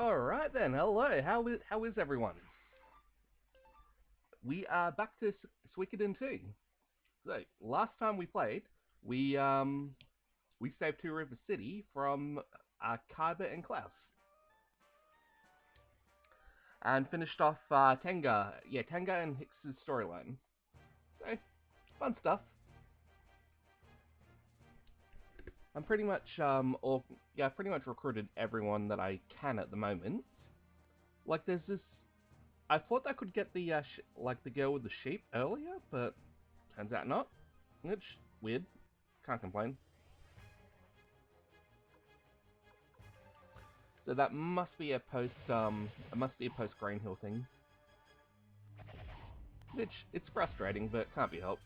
Alright then, hello, how is everyone? We are back to Suikoden 2. So, last time we played, we saved Two River City from Kaiba and Klaus. And finished off Tenga, Tenga and Hicks's storyline. So, fun stuff. I'm pretty much, pretty much recruited everyone that I can at the moment. Like, there's this I thought I could get the the girl with the sheep earlier, but turns out not. It's weird. Can't complain. So that must be a post Greenhill thing. Which it's frustrating, but can't be helped.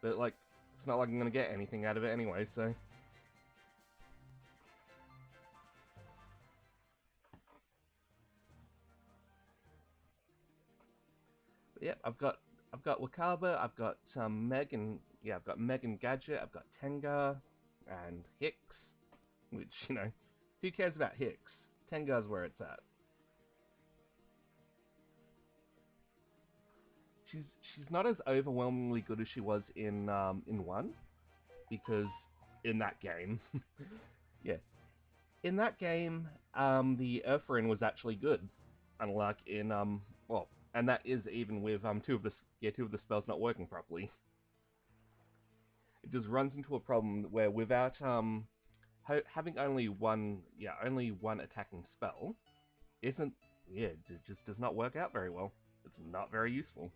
But like, it's not like I'm gonna get anything out of it anyway, so. But yeah, I've got Wakaba, I've got Meg and I've got Meg and Gadget, I've got Tenga and Hicks, which who cares about Hicks? Tenga's where it's at. She's not as overwhelmingly good as she was in one, because in that game, yeah, in that game, the Earthrin was actually good, unlike in and that is even with two of the spells not working properly. It just runs into a problem where without having only one attacking spell isn't it just does not work out very well. It's not very useful.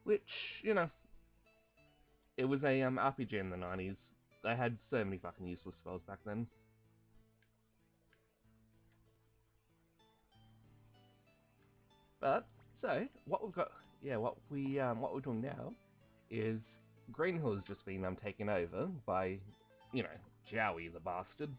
Which, it was a RPG in the 90s. They had so many fucking useless spells back then. But so what we've got, what we're doing now is Greenhill has just been taken over by, Jowie the bastard.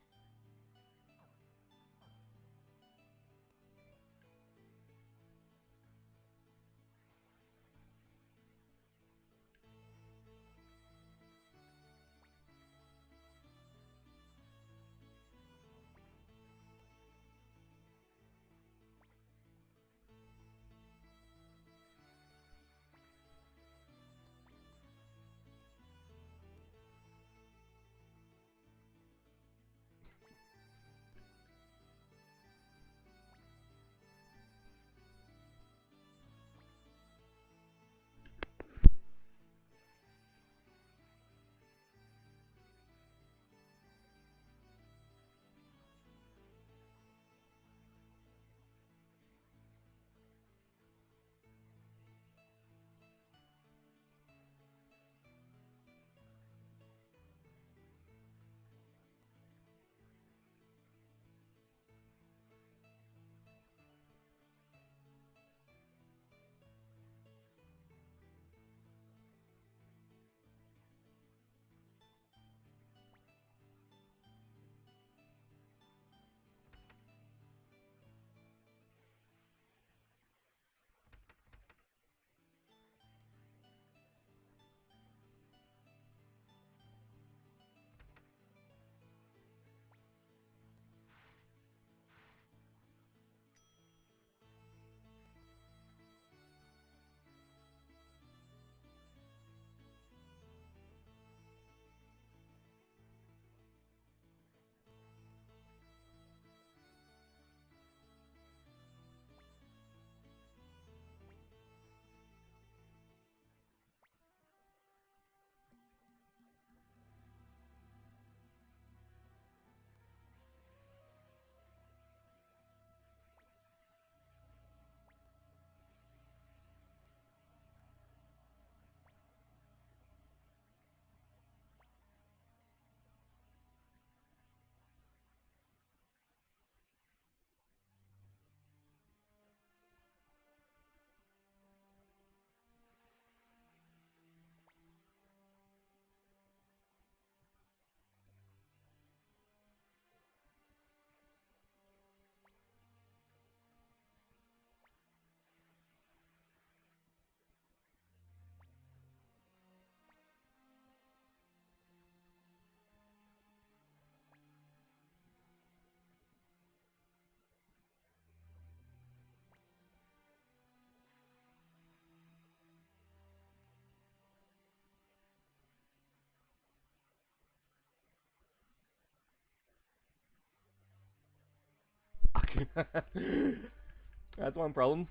That's one problem.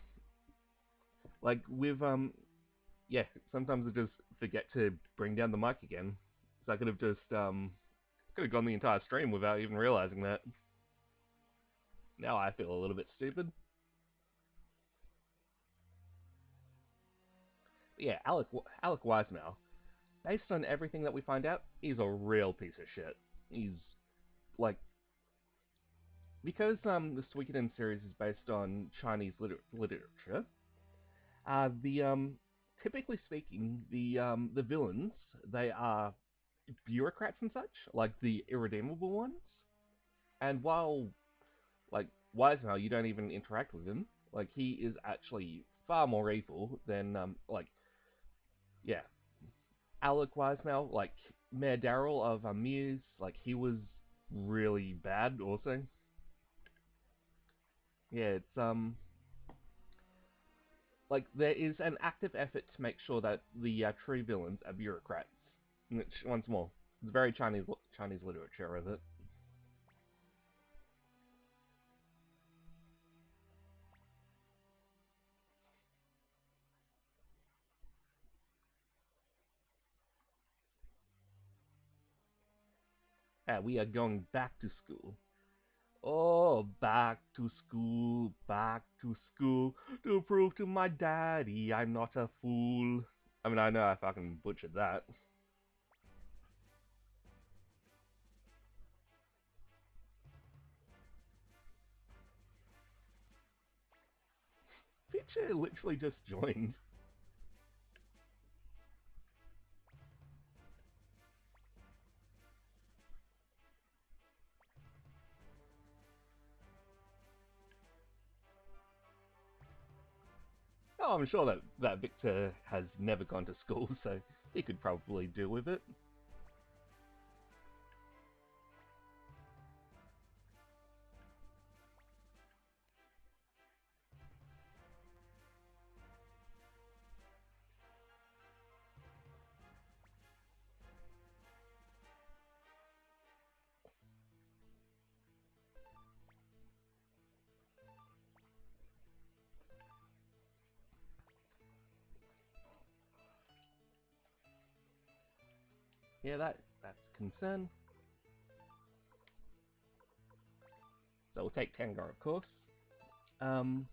Like with yeah, sometimes I just forget to bring down the mic again. So I could have just could have gone the entire stream without even realizing that. Now I feel a little bit stupid. But yeah, Alec Weismau. Based on everything that we find out, he's a real piece of shit. He's like because the Suikoden series is based on Chinese literature. The typically speaking, the villains they are bureaucrats and such, like the irredeemable ones. And while like Weismau, you don't even interact with him. Like he is actually far more evil than like yeah, Alec Weismau, like Mayor Daryl of Muse, like he was really bad also. Yeah, it's like there is an active effort to make sure that the true villains are bureaucrats. Which once more, it's very Chinese literature of it. We are going back to school. Oh, back to school, to prove to my daddy I'm not a fool. I mean, I know I fucking butchered that. Picture literally just joined. Oh, I'm sure that Victor has never gone to school, so he could probably deal with it. Yeah, that's a concern. So we'll take Tengar, of course. Um,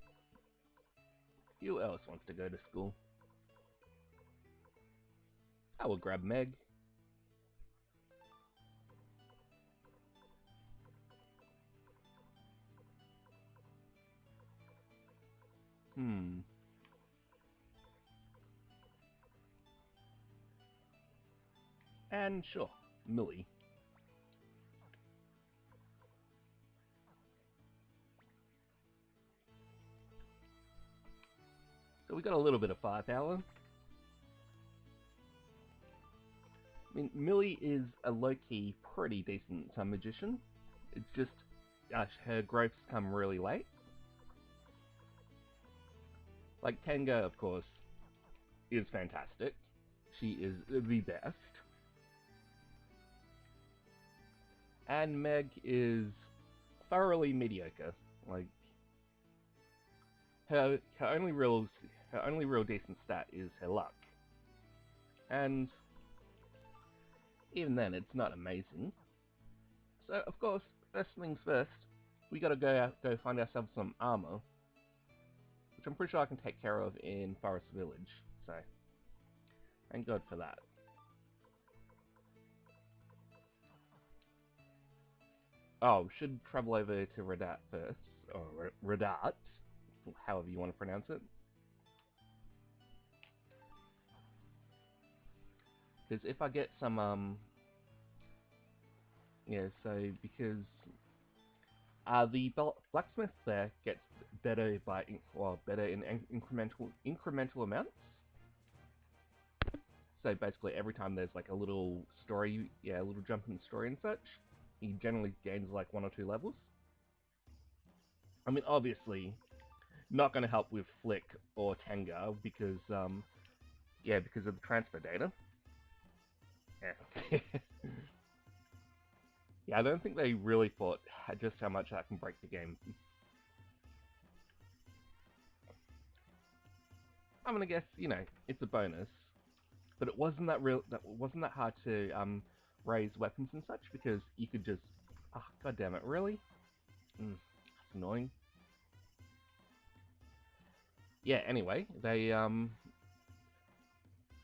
who else wants to go to school? I will grab Meg. Hmm. And sure, Millie. So we got a little bit of firepower. I mean, Millie is a low-key, pretty decent magician. It's just her growths come really late. Like Tenga, of course, is fantastic. She is the best. And Meg is thoroughly mediocre. Like her only real decent stat is her luck. And even then it's not amazing. So of course, first things first, we gotta go find ourselves some armor. Which I'm pretty sure I can take care of in Forest Village. So thank God for that. Oh, should travel over to Radat first, or Radat, however you want to pronounce it. Because if I get some, yeah, so because the blacksmith there gets better by, well, better in incremental amounts. So basically, every time there's like a little story, yeah, a little jump in the story and such, he generally gains like 1 or 2 levels. I mean, obviously, not going to help with Flick or Tenga because, yeah, because of the transfer data. Yeah. Yeah, I don't think they really thought just how much that can break the game. I'm gonna guess, it's a bonus. But it wasn't that hard to raise weapons and such because you could just god damn it, really? That's annoying. Yeah, anyway, they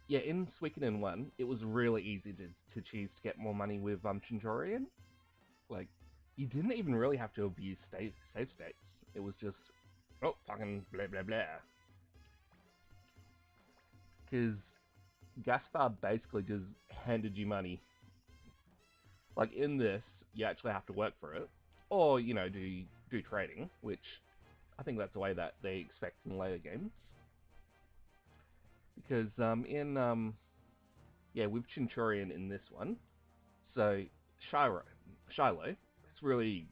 in Suikoden 1, it was really easy to choose to get more money with Centurion. Like, you didn't even really have to abuse save states. It was just, oh, fucking blah blah blah. Because Gaspar basically just handed you money. Like, in this, you actually have to work for it. Or, do trading, which I think that's the way that they expect in later games. Because with Centurion in this one, so Shiloh, it's really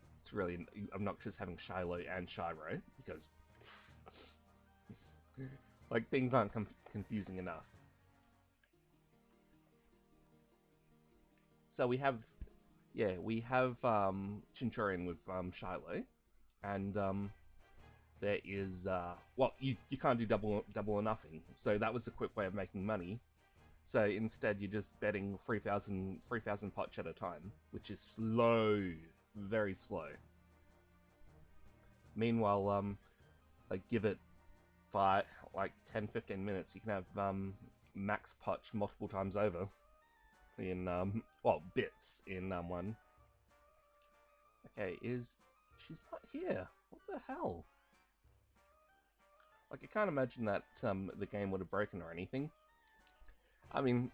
obnoxious having Shiloh and Shiro because like things aren't confusing enough. So we have Centurion with Shiloh, and there is you can't do double or nothing. So that was a quick way of making money. So instead, you're just betting 3,000 potch at a time, which is slow, very slow. Meanwhile, give it 10, 15 minutes, you can have max potch multiple times over in bits in one. Okay, she's not here? What the hell? Like, I can't imagine that the game would have broken or anything. I mean,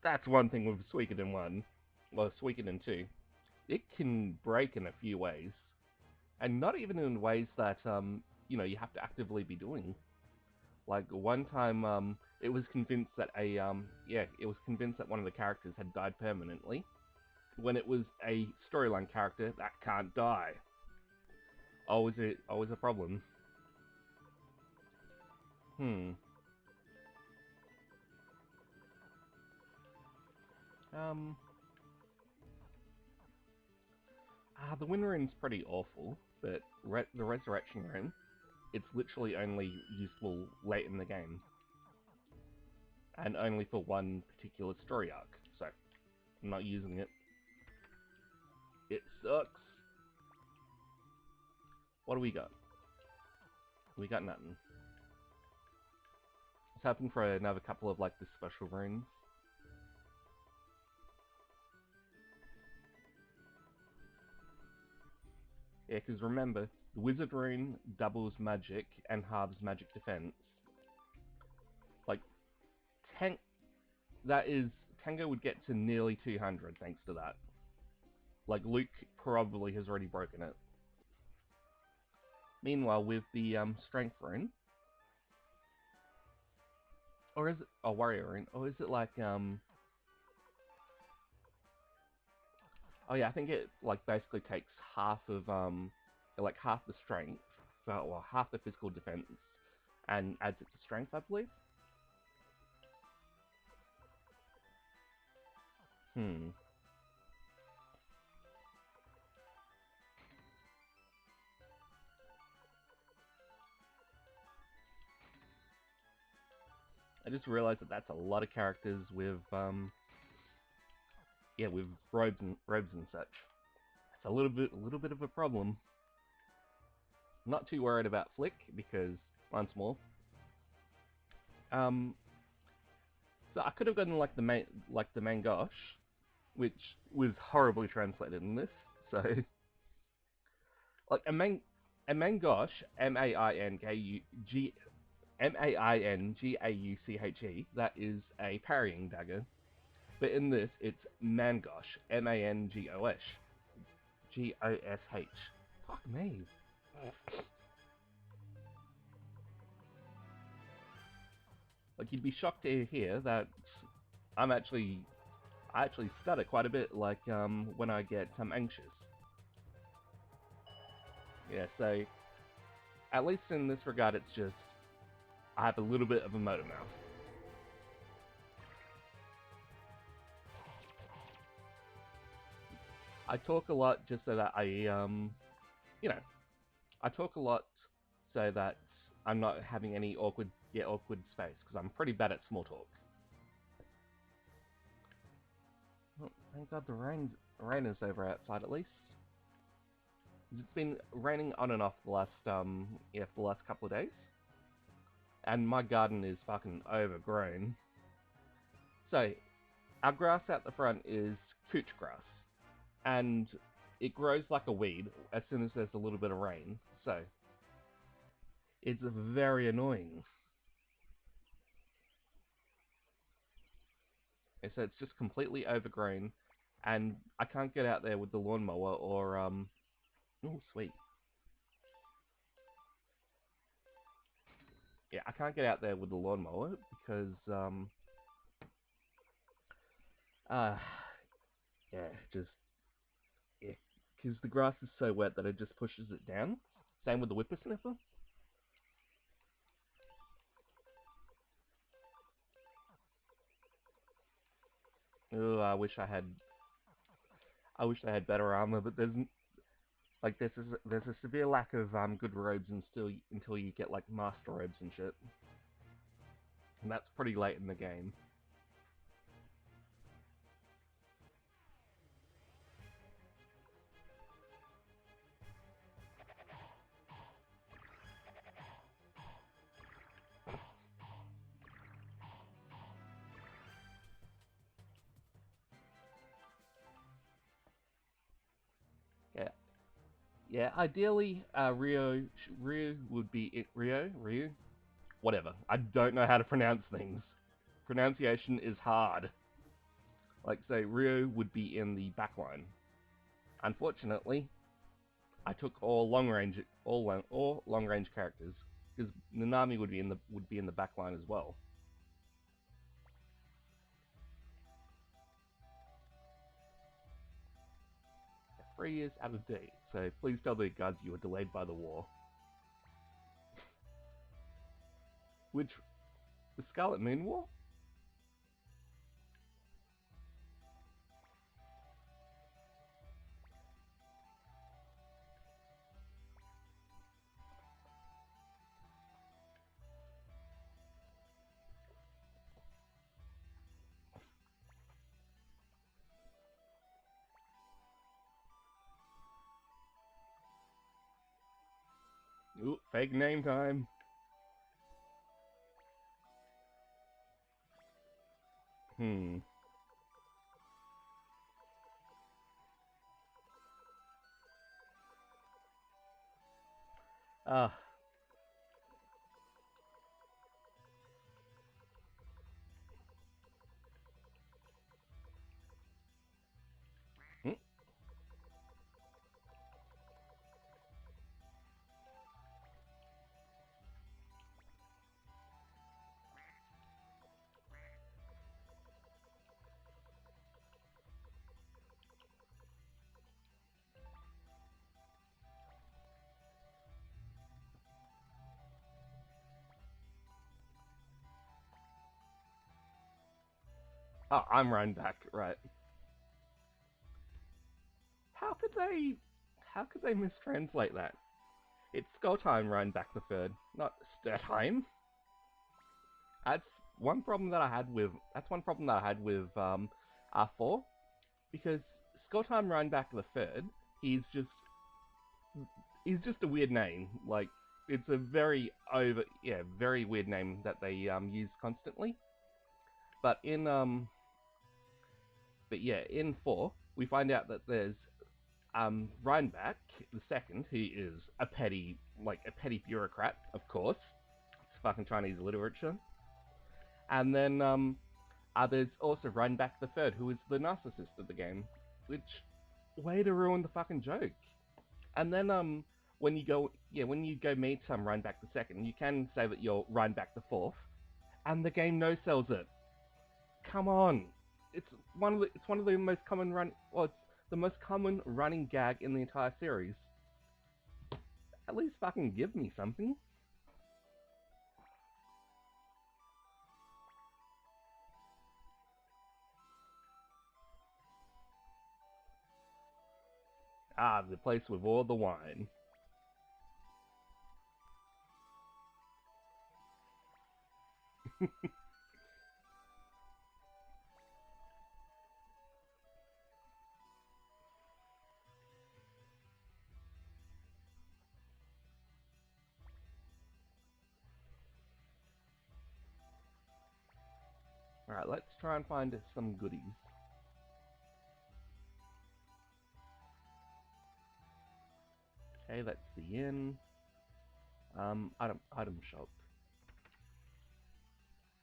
that's one thing with Suikoden 1, or Suikoden 2. It can break in a few ways, and not even in ways that you have to actively be doing. Like one time, it was convinced that one of the characters had died permanently, when it was a storyline character that can't die. Always a problem. The Wind Rune's pretty awful, but the Resurrection Rune, it's literally only useful late in the game. And only for one particular story arc, so I'm not using it. It sucks. What do we got? We got nothing. Let's hoping for another couple of the special runes. Yeah, because remember, the Wizard Rune doubles magic and halves magic defense. Tango would get to nearly 200 thanks to that. Luke probably has already broken it. Meanwhile, with the Strength Rune, or is it a Warrior Rune, or is it oh yeah, I think it basically takes half of half the strength, half the physical defense, and adds it to strength, I believe. I just realized that that's a lot of characters with with robes and such. It's a little bit of a problem. Not too worried about Flick because once more, so I could have gotten the Mangosh, which was horribly translated in this. So a Mangosh, Maingauche, that is a parrying dagger. But in this, it's Mangosh, Mangosh, Gosh. Fuck me. You'd be shocked to hear that I actually stutter quite a bit, when I get anxious. Yeah, so at least in this regard, it's just I have a little bit of a motor mouth. I talk a lot just so that I talk a lot so that I'm not having any awkward Yeah, awkward space, because I'm pretty bad at small talk. Oh, thank God the rain is over outside at least. It's been raining on and off the last yeah, for the last couple of days, and my garden is fucking overgrown. So our grass out the front is couch grass, and it grows like a weed as soon as there's a little bit of rain. So it's very annoying. And so it's just completely overgrown, and I can't get out there with the lawnmower or oh sweet. Yeah, I can't get out there with the lawnmower because uh yeah, just yeah, because the grass is so wet that it just pushes it down. Same with the whippersnapper. Oh, I wish I had better armor, but like there's a severe lack of good robes until you get like master robes and shit, and that's pretty late in the game. Yeah, yeah. Ideally, Rio would be it. Rio, whatever. I don't know how to pronounce things. Pronunciation is hard. Like say, Rio would be in the backline. Unfortunately, I took all long range characters because Nanami would be in the backline as well. 3 years out of date. So please tell the gods you were delayed by the war. Which the Scarlet Moon War? Ooh, fake name time. Hmm. Ah. Hmm. Oh, I'm run back. Right. How could they? How could they mistranslate that? It's Skulltime run back the third, not Sturtime. That's one problem that I had with. That's one problem that I had with R4 because Skulltime run back the third. He's just he's just a weird name. Like it's a very weird name that they use constantly. But in 4 we find out that there's Rhinebeck the second, who is a petty bureaucrat, of course. It's fucking Chinese literature. And then there's also Rhinebeck the third, who is the narcissist of the game, which way to ruin the fucking joke. And then when you go meet Rhinebeck the second, you can say that you're Rhinebeck the fourth, and the game no sells it. Come on, it's one of the most common it's the most common running gag in the entire series. At least fucking give me something. Ah, the place with all the wine. Alright, let's try and find some goodies. Okay, that's the inn. Item shop.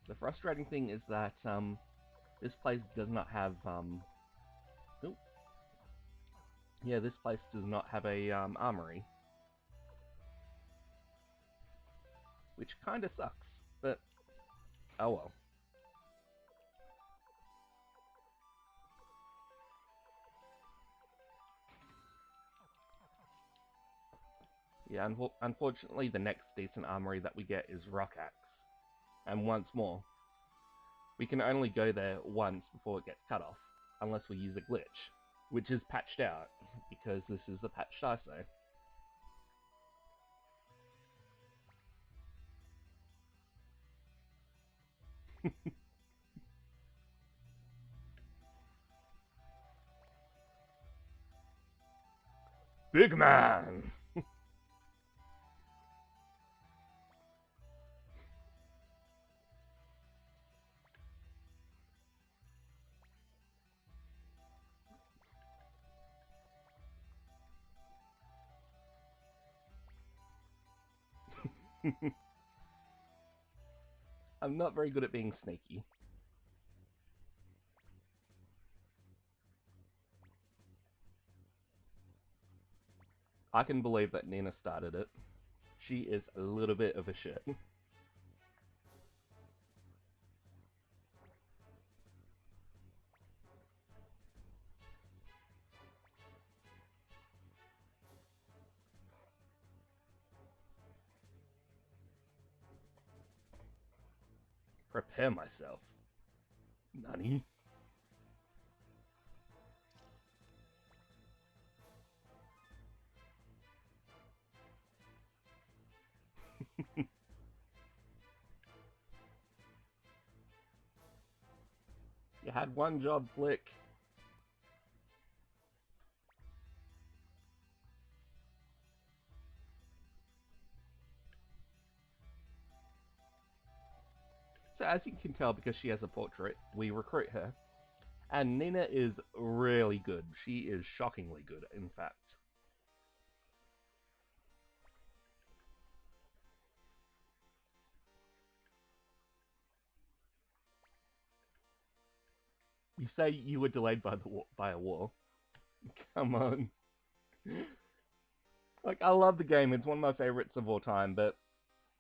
The frustrating thing is that, this place does not have, oop. Yeah, this place does not have a, armory. Which kinda sucks, but, oh well. Yeah, unfortunately the next decent armory that we get is Rock Axe. And once more, we can only go there once before it gets cut off, unless we use a glitch, which is patched out, because this is the patched ISO. Big man! I'm not very good at being sneaky. I can believe that Nina started it. She is a little bit of a shit. Prepare myself. Nani? You had one job, Flick. So as you can tell, because she has a portrait, we recruit her. And Nina is really good. She is shockingly good, in fact. You say you were delayed by a war. Come on. Like, I love the game. It's one of my favorites of all time, but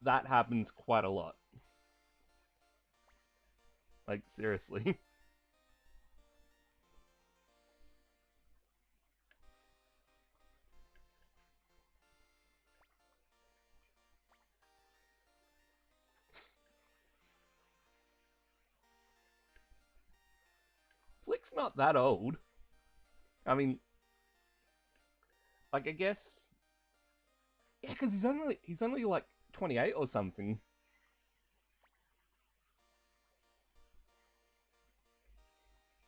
that happens quite a lot. Like, seriously. Flick's not that old. I mean, like, I guess... Yeah, because he's only like 28 or something.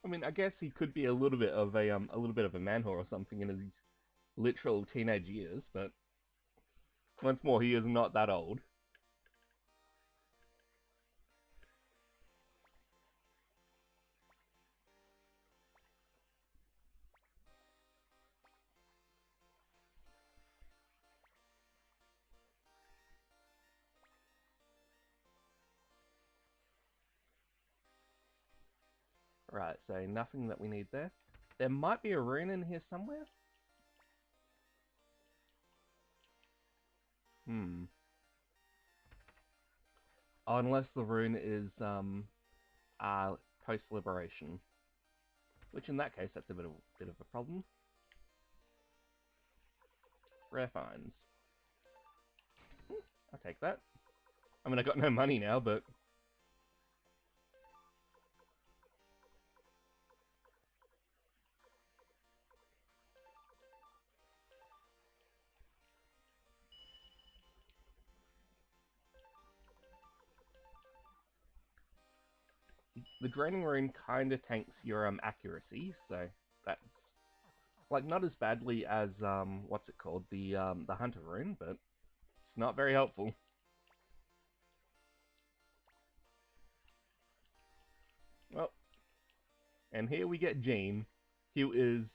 I mean, I guess he could be a little bit of a man whore or something in his literal teenage years, but once more, he is not that old. Right, so nothing that we need there. There might be a rune in here somewhere. Hmm. Oh, unless the rune is post-liberation, which in that case that's a bit of a problem. Rare finds. I'll take that. I mean, I got no money now, but the Draining Rune kind of tanks your accuracy, so that's like not as badly as what's it called, the Hunter Rune, but it's not very helpful. Well, and here we get Jean, who is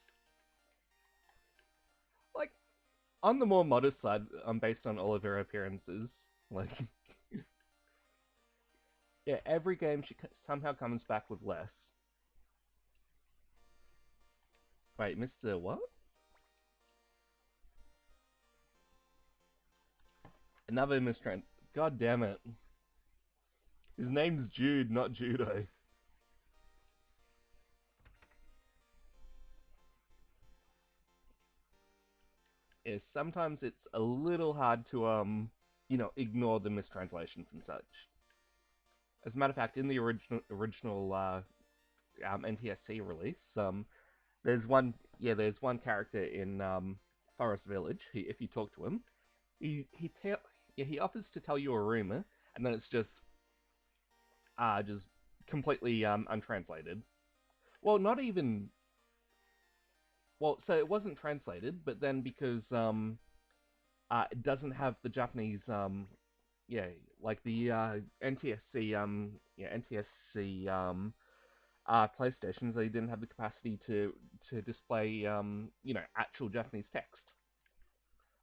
like on the more modest side, based on all of her appearances. Like, yeah, every game she somehow comes back with less. Wait, Mr. What? Another mistrans. God damn it. His name's Jude, not Judo. Yeah, sometimes it's a little hard to ignore the mistranslations and such. As a matter of fact, in the original NTSC release, there's one character in Forest Village. If you talk to him, he offers to tell you a rumor, and then it's just completely untranslated. Well, not even. Well, so it wasn't translated, but then because it doesn't have the Japanese yeah, like the NTSC NTSC PlayStations, they didn't have the capacity to display actual Japanese text.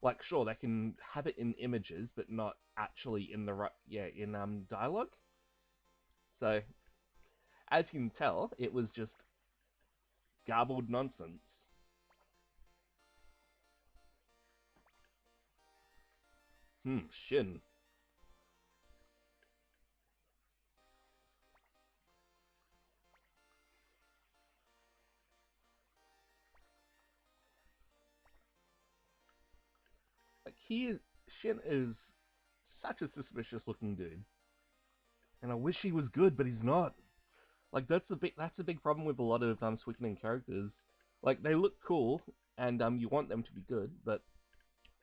Like, sure, they can have it in images, but not actually in in dialogue. So, as you can tell, it was just garbled nonsense. Shin. Like, Shin is such a suspicious looking dude. And I wish he was good, but he's not. Like, that's a big problem with a lot of Suikoden characters. Like, they look cool, and you want them to be good, but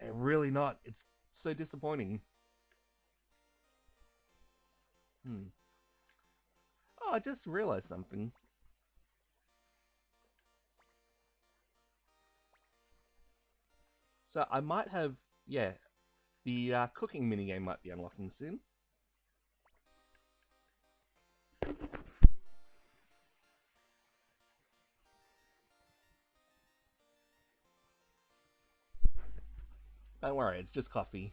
they're really not. It's so disappointing. Hmm. Oh, I just realized something. So I might have, yeah, the cooking minigame might be unlocking soon. Don't worry, it's just coffee.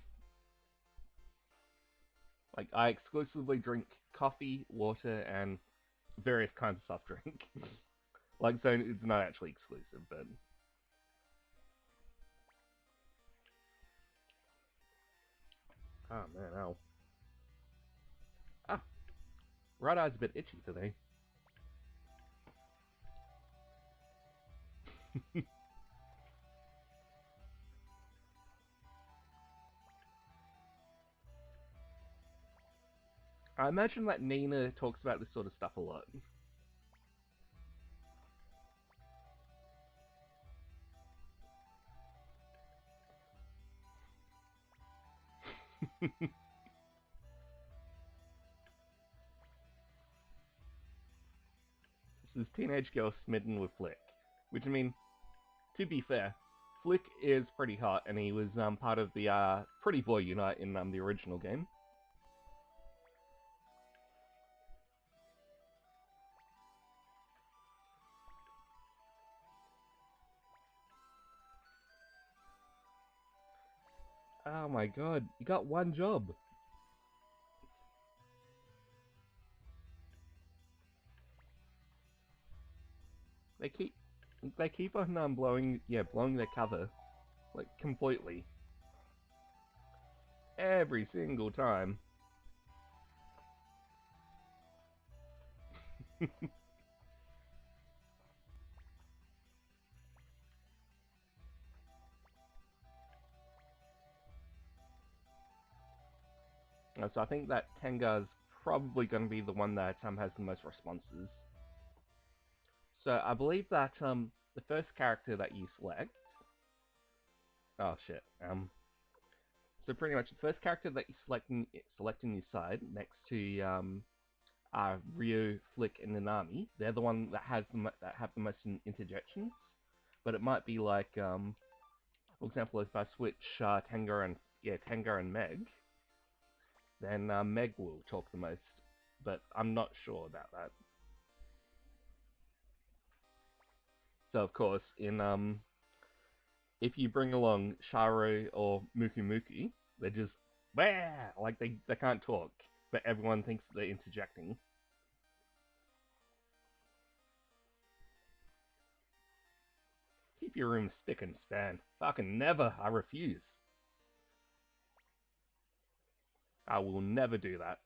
Like, I exclusively drink coffee, water, and various kinds of soft drink. Like, so it's not actually exclusive, but... Oh, man, ow. Ah, right eye's a bit itchy today. I imagine that Nina talks about this sort of stuff a lot. This is teenage girl smitten with Flick. Which, I mean, to be fair, Flick is pretty hot, and he was part of the Pretty Boy Unite in the original game. Oh my god, you got one job. They keep they keep on blowing their cover like completely every single time. So I think that Tenga's probably going to be the one that has the most responses. So I believe that the first character that you select. Oh shit. So pretty much the first character that you select in your side next to Ryu, Flick, and Nanami. They're the one that that have the most interjections. But it might be like, for example, if I switch Tenga and Meg, then Meg will talk the most. But I'm not sure about that. So of course, in if you bring along Sharo or Muku Muku, they're just like they can't talk, but everyone thinks they're interjecting. Keep your room spick and span. Fucking never. I refuse. I will never do that.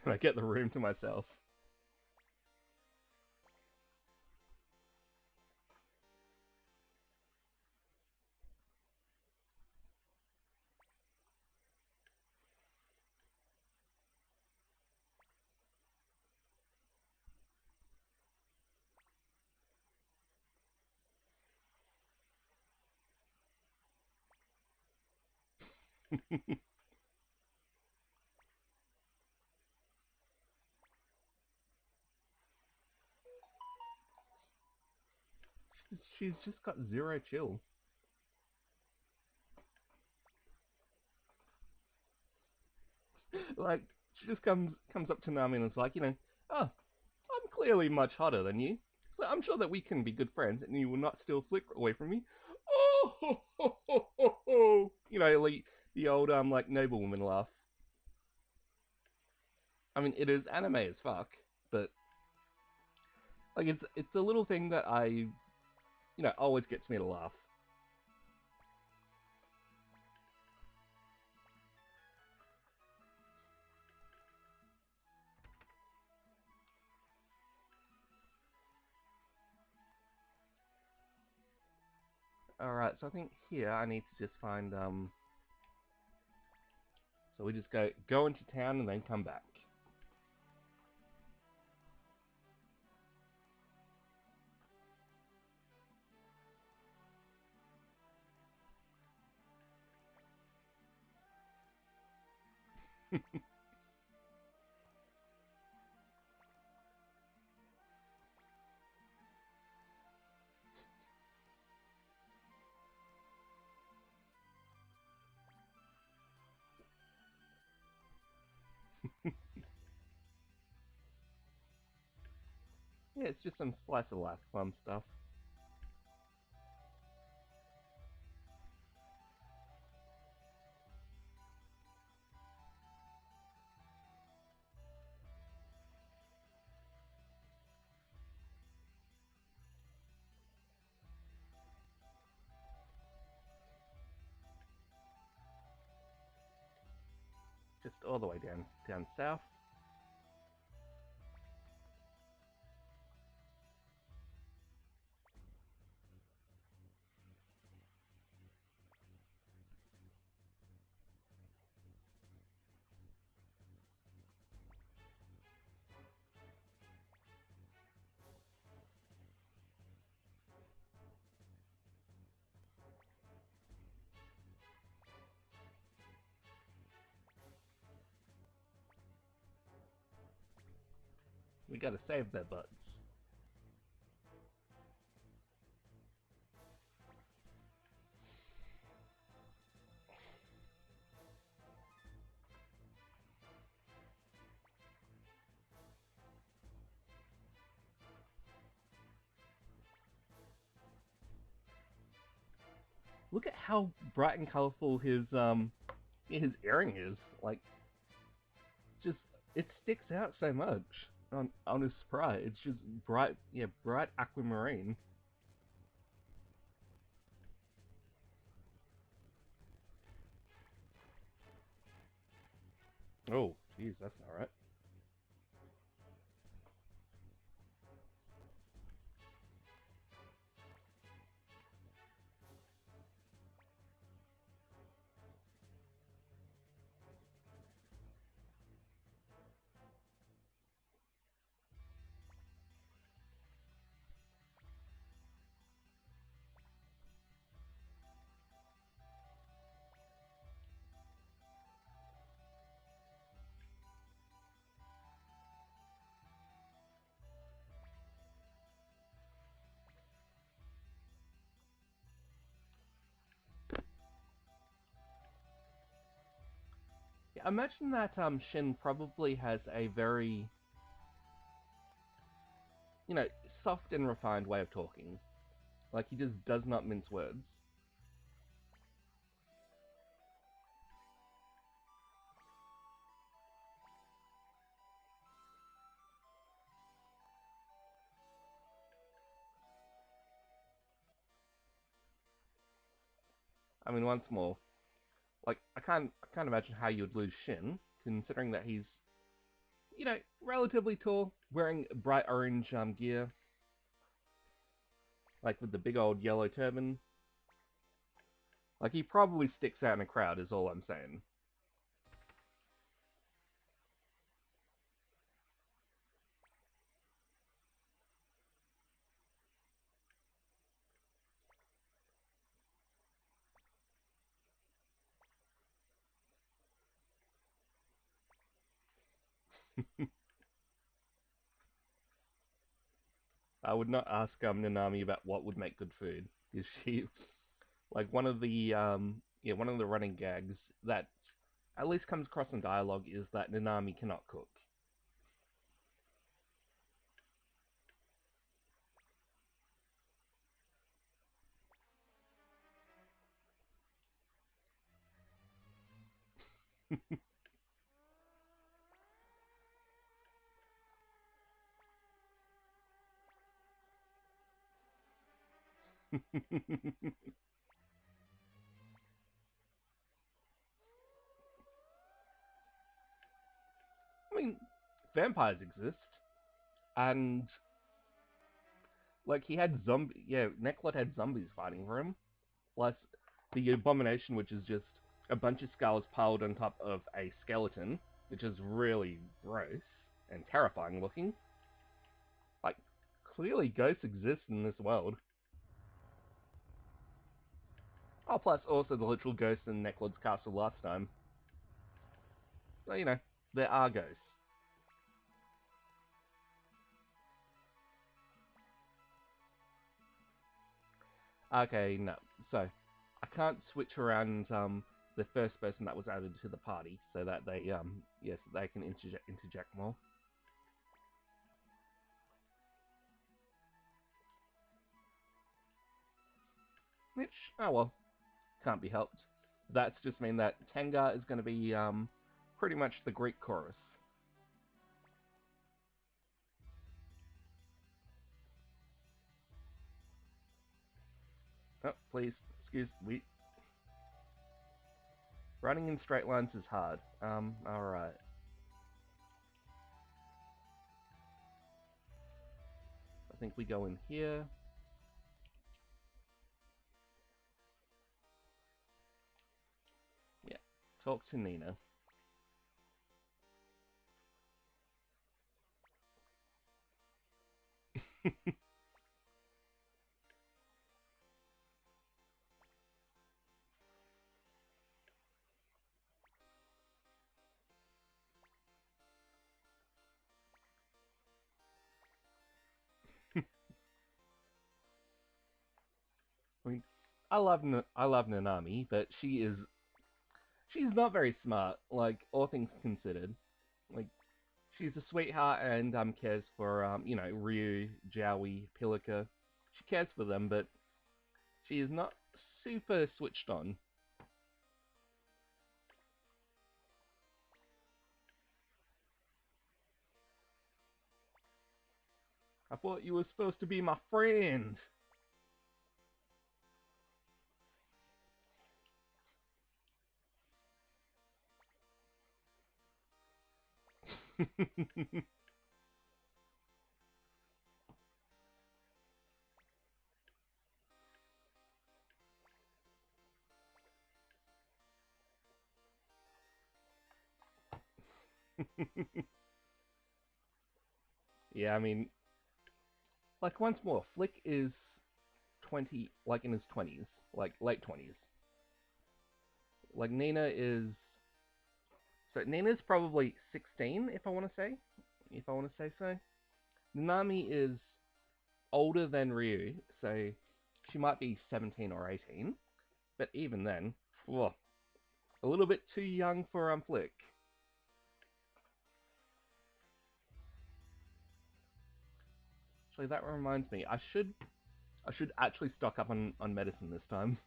I get the room to myself. She's just got zero chill. Like, she just comes up to Nami and is like, oh, I'm clearly much hotter than you. So I'm sure that we can be good friends and you will not steal Flick away from me. Oh, ho, ho, ho, ho, ho. Like the old like noblewoman laugh. I mean, it is anime as fuck, but like it's a little thing that always gets me to laugh. Alright, so I think here I need to just find so we just go into town and then come back. Yeah, it's just some slice of life fun stuff. Just all the way down south. We gotta save their butts. Look at how bright and colorful his earring is. Like, just it sticks out so much on his sprite. It's just bright, yeah, bright aquamarine. Oh, jeez, that's not right. imagine that Shin probably has a very, you know, soft and refined way of talking. Like, he just does not mince words. I mean, once more, like, I can't imagine how you would lose Shin, considering that he's, you know, relatively tall, wearing bright orange gear, like with the big old yellow turban. Like, he probably sticks out in a crowd, is all I'm saying. I would not ask Nanami about what would make good food, because she, like, one of the running gags that at least comes across in dialogue is that Nanami cannot cook. I mean, vampires exist, and like he had zombie. Yeah, Necklot had zombies fighting for him. Plus, the abomination, which is just a bunch of skulls piled on top of a skeleton, which is really gross and terrifying looking. Like, clearly ghosts exist in this world. Oh, plus also the literal ghosts in Necklot's castle last time. So, you know, there are ghosts. Okay, no. So, I can't switch around the first person that was added to the party so that they yes, they can interject more. Which, oh well, can't be helped. That's just mean that Tengar is going to be pretty much the Greek chorus. Oh, please, excuse me. Running in straight lines is hard. Alright. I think we go in here. Yeah, talk to Nina. I mean, I love Nanami, but she's not very smart. Like all things considered, like she's a sweetheart and cares for you know, Ryu, Jowie, Pilika. She cares for them, but she is not super switched on. I thought you were supposed to be my friend. Yeah, I mean, like once more, Flick is 20, like in his 20s, like late 20s. Like Nina is, so Nina's probably 16, if I want to say, so. Nanami is older than Ryu, so she might be 17 or 18. But even then, whoa, a little bit too young for Flick. actually, that reminds me. I should actually stock up on medicine this time.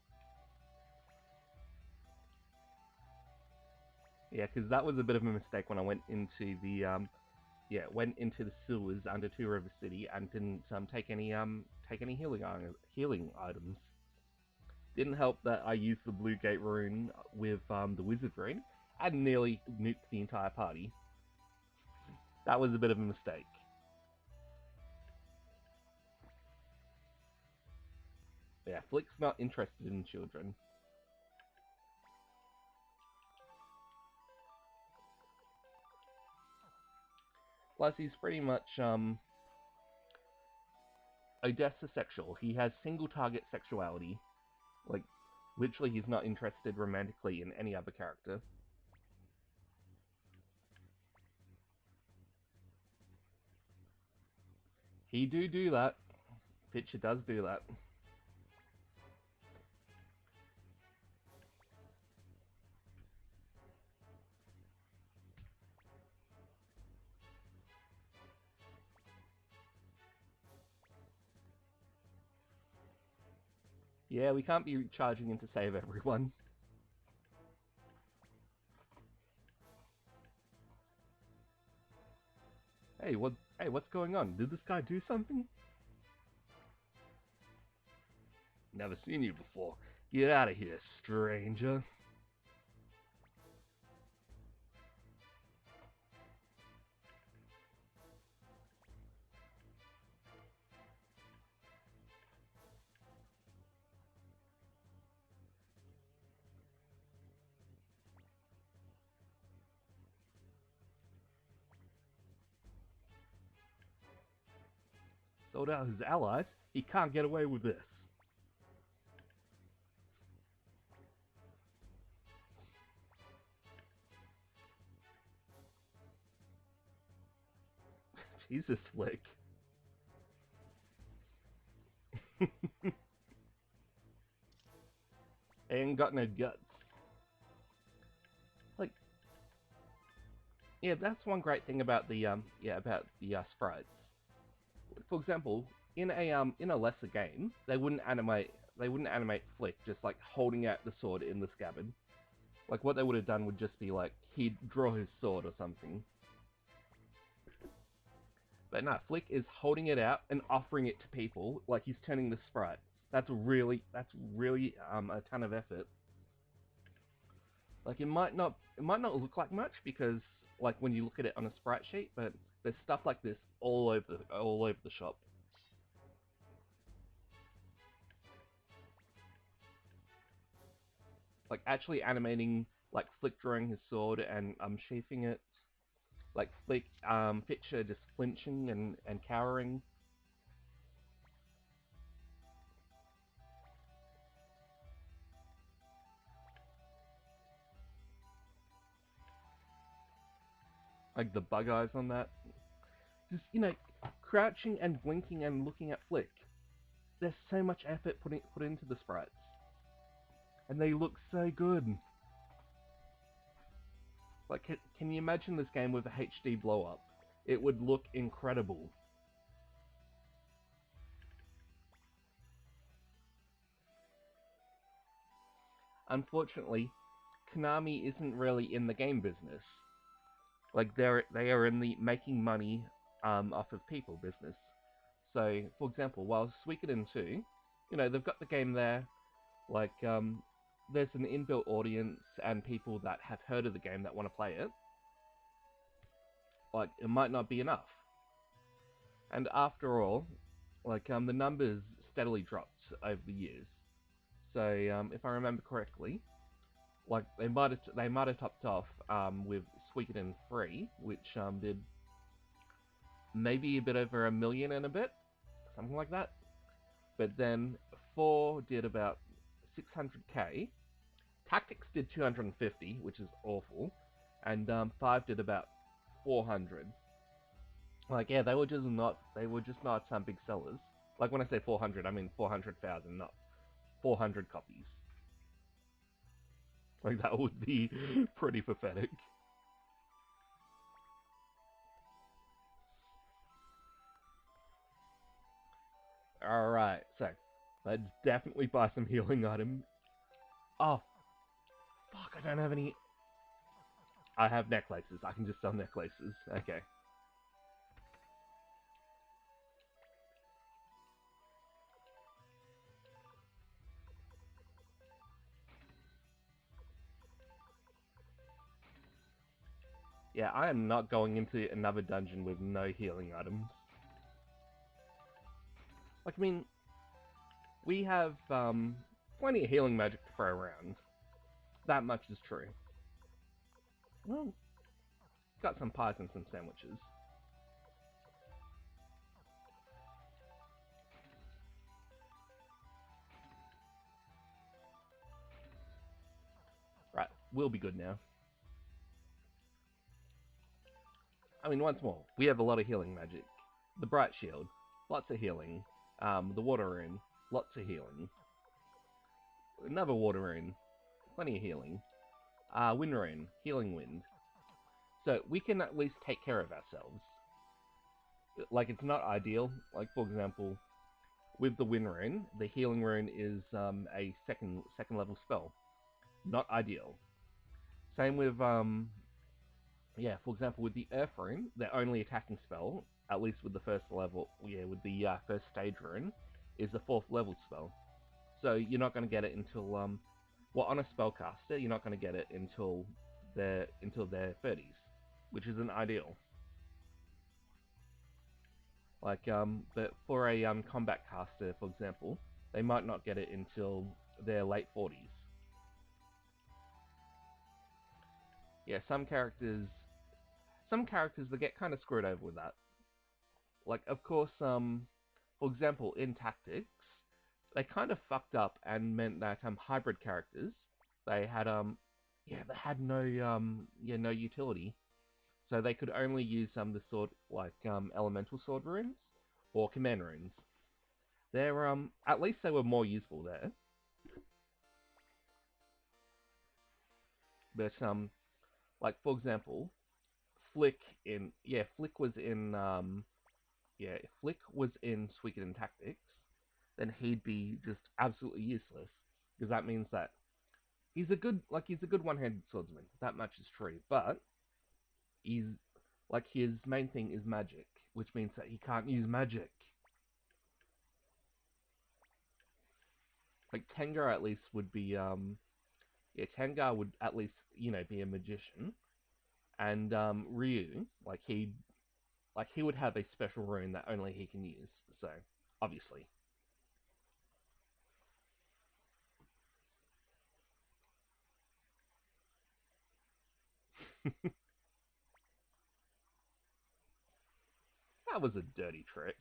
Yeah, because that was a bit of a mistake when I went into the went into the sewers under Two River City and didn't take any healing items. Didn't help that I used the Blue Gate rune with the Wizard rune and nearly nuked the entire party. That was a bit of a mistake. Yeah, Flick's not interested in children. Plus, he's pretty much Odessa sexual. He has single target sexuality. Like, literally, he's not interested romantically in any other character. He do that. Pitcher does do that. Yeah, we can't be charging in to save everyone. Hey, what's going on? Did this guy do something? Never seen you before. Get out of here, stranger. Sold out his allies. He can't get away with this. Jesus, Flick. Ain't got no guts. Like, yeah, that's one great thing about the sprites. For example, in a lesser game, they wouldn't animate Flick just like holding out the sword in the scabbard. Like what they would have done would just be like he'd draw his sword or something. But no, Flick is holding it out and offering it to people like he's turning the sprite. That's really a ton of effort. Like it might not look like much because like when you look at it on a sprite sheet, but there's stuff like this all over the shop. Like actually animating like Flick drawing his sword and sheathing it. Like Flick Pitcher just flinching and cowering. Like the bug eyes on that. Just, crouching and blinking and looking at Flick. There's so much effort put into the sprites. And they look so good. Like, can you imagine this game with a HD blow-up? It would look incredible. Unfortunately, Konami isn't really in the game business. Like, they are in the making money off of people business. So, for example, while Suikoden 2, they've got the game there, like, there's an inbuilt audience and people that have heard of the game that want to play it. Like, it might not be enough. And after all, like, the numbers steadily dropped over the years. So, if I remember correctly, like, they might have topped off with Suikoden 3, which did maybe a bit over 1 million and a bit, something like that. But then 4 did about 600k. Tactics did 250, which is awful, and 5 did about 400. Like, yeah, they were just not some big sellers. Like, when I say 400, I mean 400,000, not 400 copies. Like, that would be pretty pathetic. Alright, so let's definitely buy some healing items. Oh, fuck, I don't have any... I have necklaces. I can just sell necklaces. Okay. Yeah, I am not going into another dungeon with no healing items. Like, I mean, we have, plenty of healing magic to throw around. That much is true. Well, got some pies and some sandwiches. Right, we'll be good now. I mean, once more, we have a lot of healing magic. The Bright Shield, lots of healing. The Water Rune, lots of healing. Another Water Rune, plenty of healing. Wind Rune, Healing Wind. So we can at least take care of ourselves. Like, it's not ideal. Like, for example, with the Wind Rune, the Healing Rune is a second level spell. Not ideal. Same with, yeah, for example, with the Earth Rune, their only attacking spell, at least with the first level, yeah, with the first stage rune, is the 4th level spell. So you're not going to get it until, well, on a spellcaster, you're not going to get it until their 30s, which isn't ideal. Like, but for a combat caster, for example, they might not get it until their late 40s. Yeah, some characters they get kind of screwed over with that. Like, of course, for example, in Tactics, they kind of fucked up and meant that hybrid characters, they had yeah, they had no yeah, no utility. So they could only use the sword, like elemental sword runes or command runes. They're at least they were more useful there. But like, for example, Flick in, yeah, Flick was in yeah, if Flick was in Suikoden Tactics, then he'd be just absolutely useless, because that means that he's a good one-handed swordsman. That much is true, but he's like, his main thing is magic, which means that he can't use magic. Like, Tengar at least would be yeah, Tengar would at least, you know, be a magician, and Ryu, like, he would have a special rune that only he can use. So obviously. That was a dirty trick.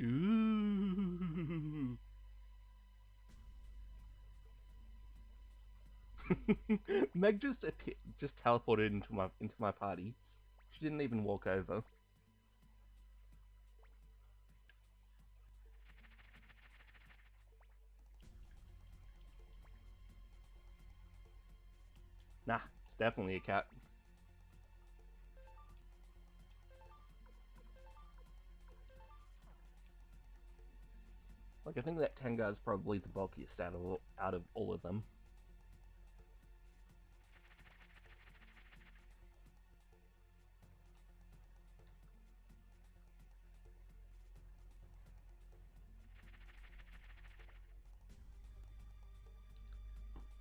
Ooh. Meg just teleported into my party. She didn't even walk over. Nah, it's definitely a cat. Like, I think that Tengar is probably the bulkiest out of all of them.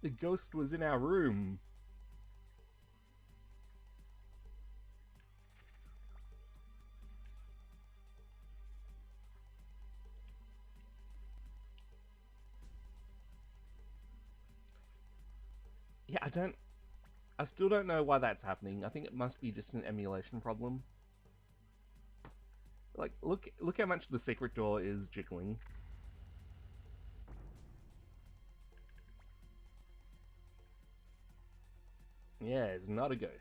The ghost was in our room. Yeah, I still don't know why that's happening. I think it must be just an emulation problem. Like, look how much the secret door is jiggling. Yeah, it's not a ghost.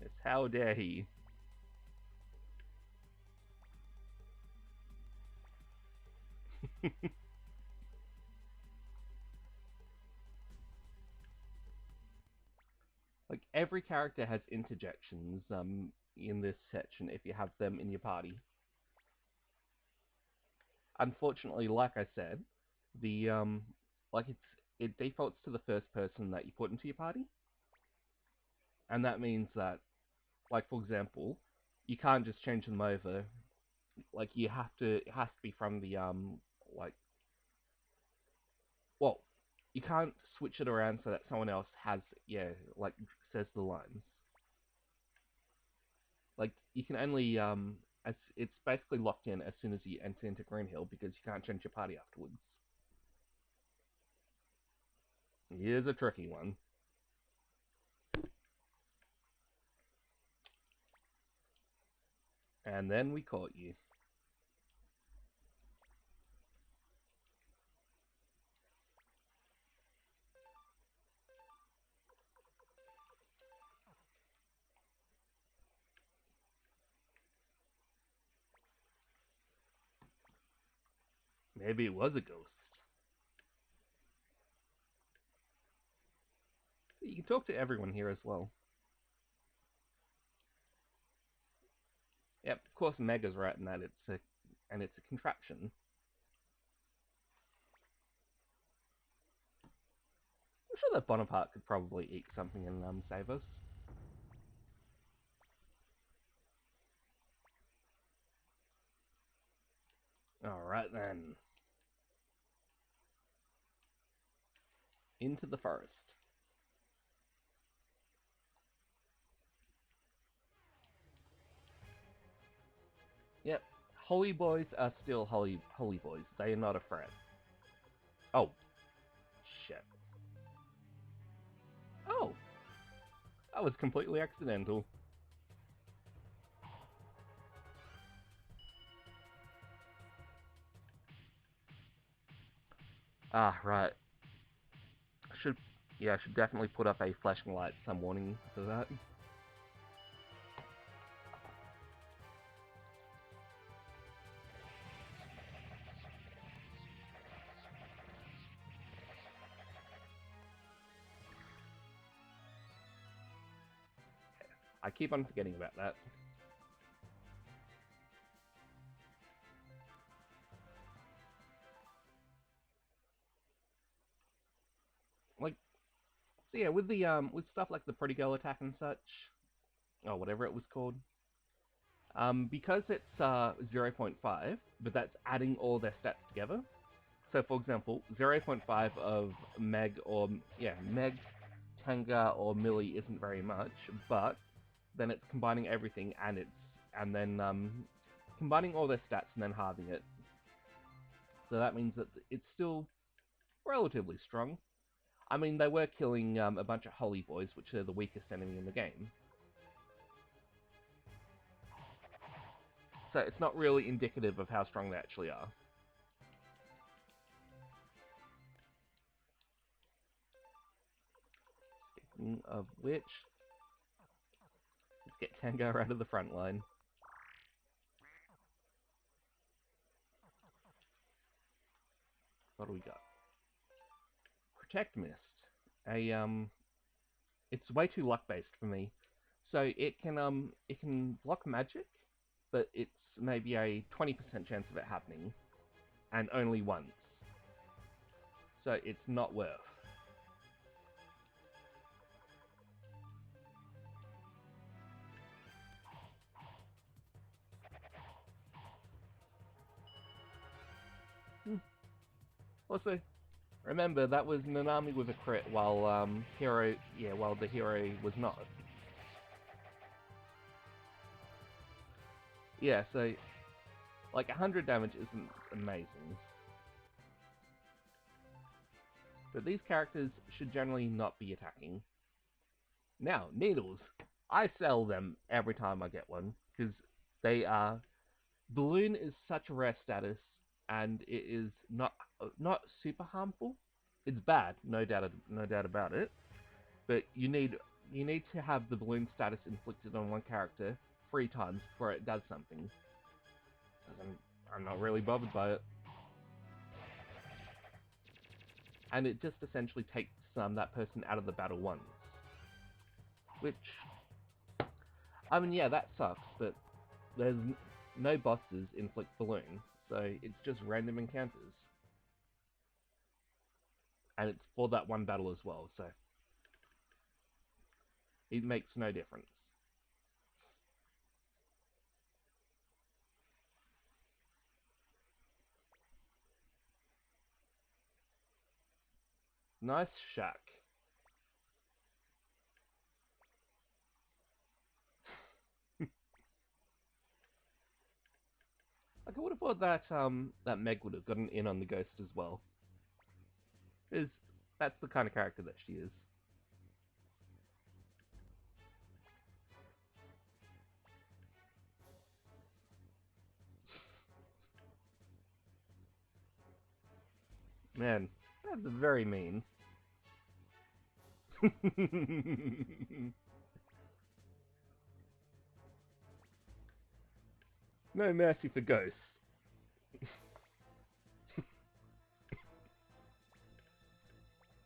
It's how dare he. Like, every character has interjections in this section if you have them in your party. Unfortunately, like I said, the like it defaults to the first person that you put into your party, and that means that, like, for example, you can't just change them over. Like, it has to be from the like, well, you can't switch it around so that someone else has, yeah, like, says the lines. Like, you can only as it's basically locked in as soon as you enter into Greenhill, because you can't change your party afterwards. Here's a tricky one. And then we caught you. Maybe it was a ghost. You can talk to everyone here as well. Yep, of course Mega's right in that it's a contraption. I'm sure that Bonaparte could probably eat something and save us. Alright then. Into the forest. Yep. Holy boys are still holy boys. They are not a threat. Oh. Shit. Oh. That was completely accidental. Ah, right. I should, yeah, I should definitely put up a flashing light, some warning for that. I keep on forgetting about that. Like, so yeah, with stuff like the Pretty Girl attack and such, or whatever it was called, because it's 0.5, but that's adding all their stats together. So, for example, 0.5 of Meg or Meg, Tanga, or Millie isn't very much, but then it's combining everything and then combining all their stats and then halving it. So that means that it's still relatively strong. I mean, they were killing a bunch of Holy Boys, which are the weakest enemy in the game. So it's not really indicative of how strong they actually are. Speaking of which, let's get Tango out of the front line. What do we got? Protect Mist. It's way too luck based for me. So it can block magic, but it's maybe a 20% chance of it happening, and only once. So it's not worth. Also, remember that was Nanami with a crit, while while the hero was not. Yeah, so, like, 100 damage isn't amazing. But these characters should generally not be attacking. Now, needles. I sell them every time I get one, because they are... Balloon is such a rare status, and it is not super harmful. It's bad, no doubt about it. But you need to have the balloon status inflicted on one character 3 times before it does something. I'm not really bothered by it. And it just essentially takes that person out of the battle once. Which, I mean, yeah, that sucks, but there's no bosses inflict balloon, so it's just random encounters. And it's for that one battle as well, so it makes no difference. Nice shack. Like, I would have thought that that Meg would have gotten in on the ghost as well. Because that's the kind of character that she is. Man, that's very mean. No mercy for ghosts.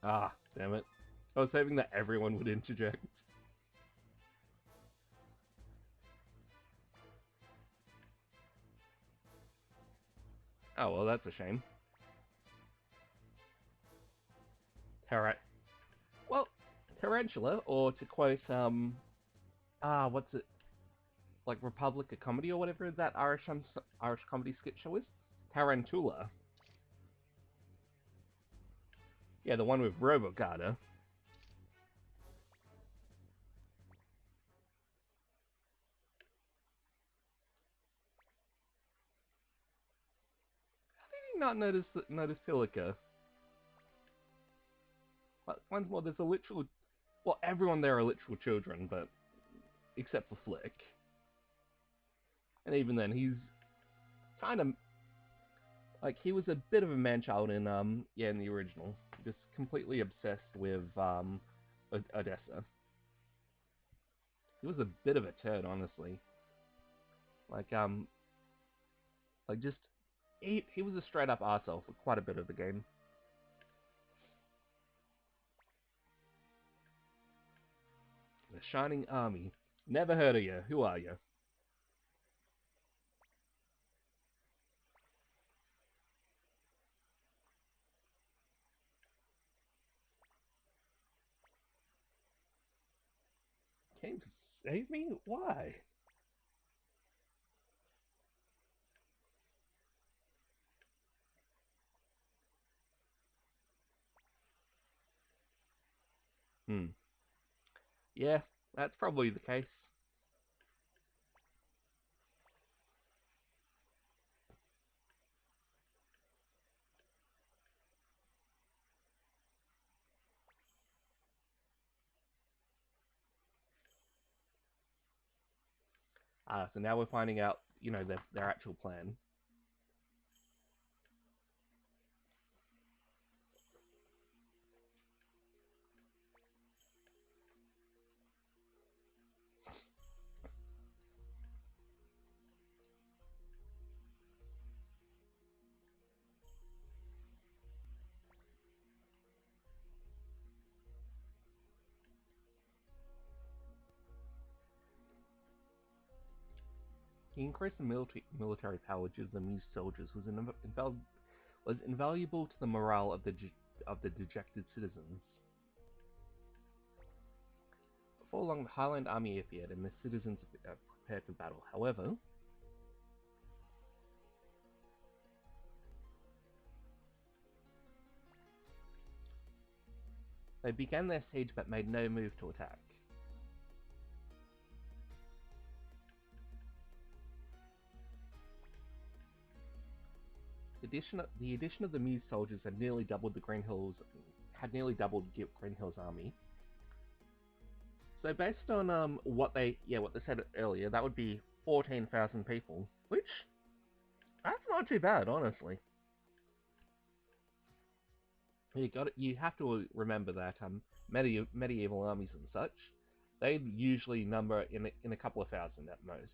Ah, damn it. I was hoping that everyone would interject. Oh, well, that's a shame. Well, Tarantula, or to quote, what's it? Like Republic of Comedy or whatever that Irish comedy skit show is? Tarantula. Yeah, the one with Robogarda. How did he not notice Pilica? But once more, there's a literal... Well, everyone there are literal children, but... Except for Flick. And even then, he's kind of... Like, he was a bit of a man-child in, in the original. Just completely obsessed with, Odessa. He was a bit of a turd, honestly. Like, just... He was a straight-up arsehole for quite a bit of the game. The Shining Army. Never heard of you. Who are you? Came to save me? Why? Hmm. Yeah, that's probably the case. So now we're finding out, their actual plan. He increased the military power due to the new soldiers was invaluable to the morale of the dejected citizens. Before long, the Highland Army appeared, and the citizens prepared for battle. However, they began their siege but made no move to attack. The addition of the Muse soldiers had nearly doubled Green Hill's army. So based on what they said earlier, that would be 14,000 people, which that's not too bad, honestly. You have to remember that medieval armies and such, they usually number in a couple of thousand at most.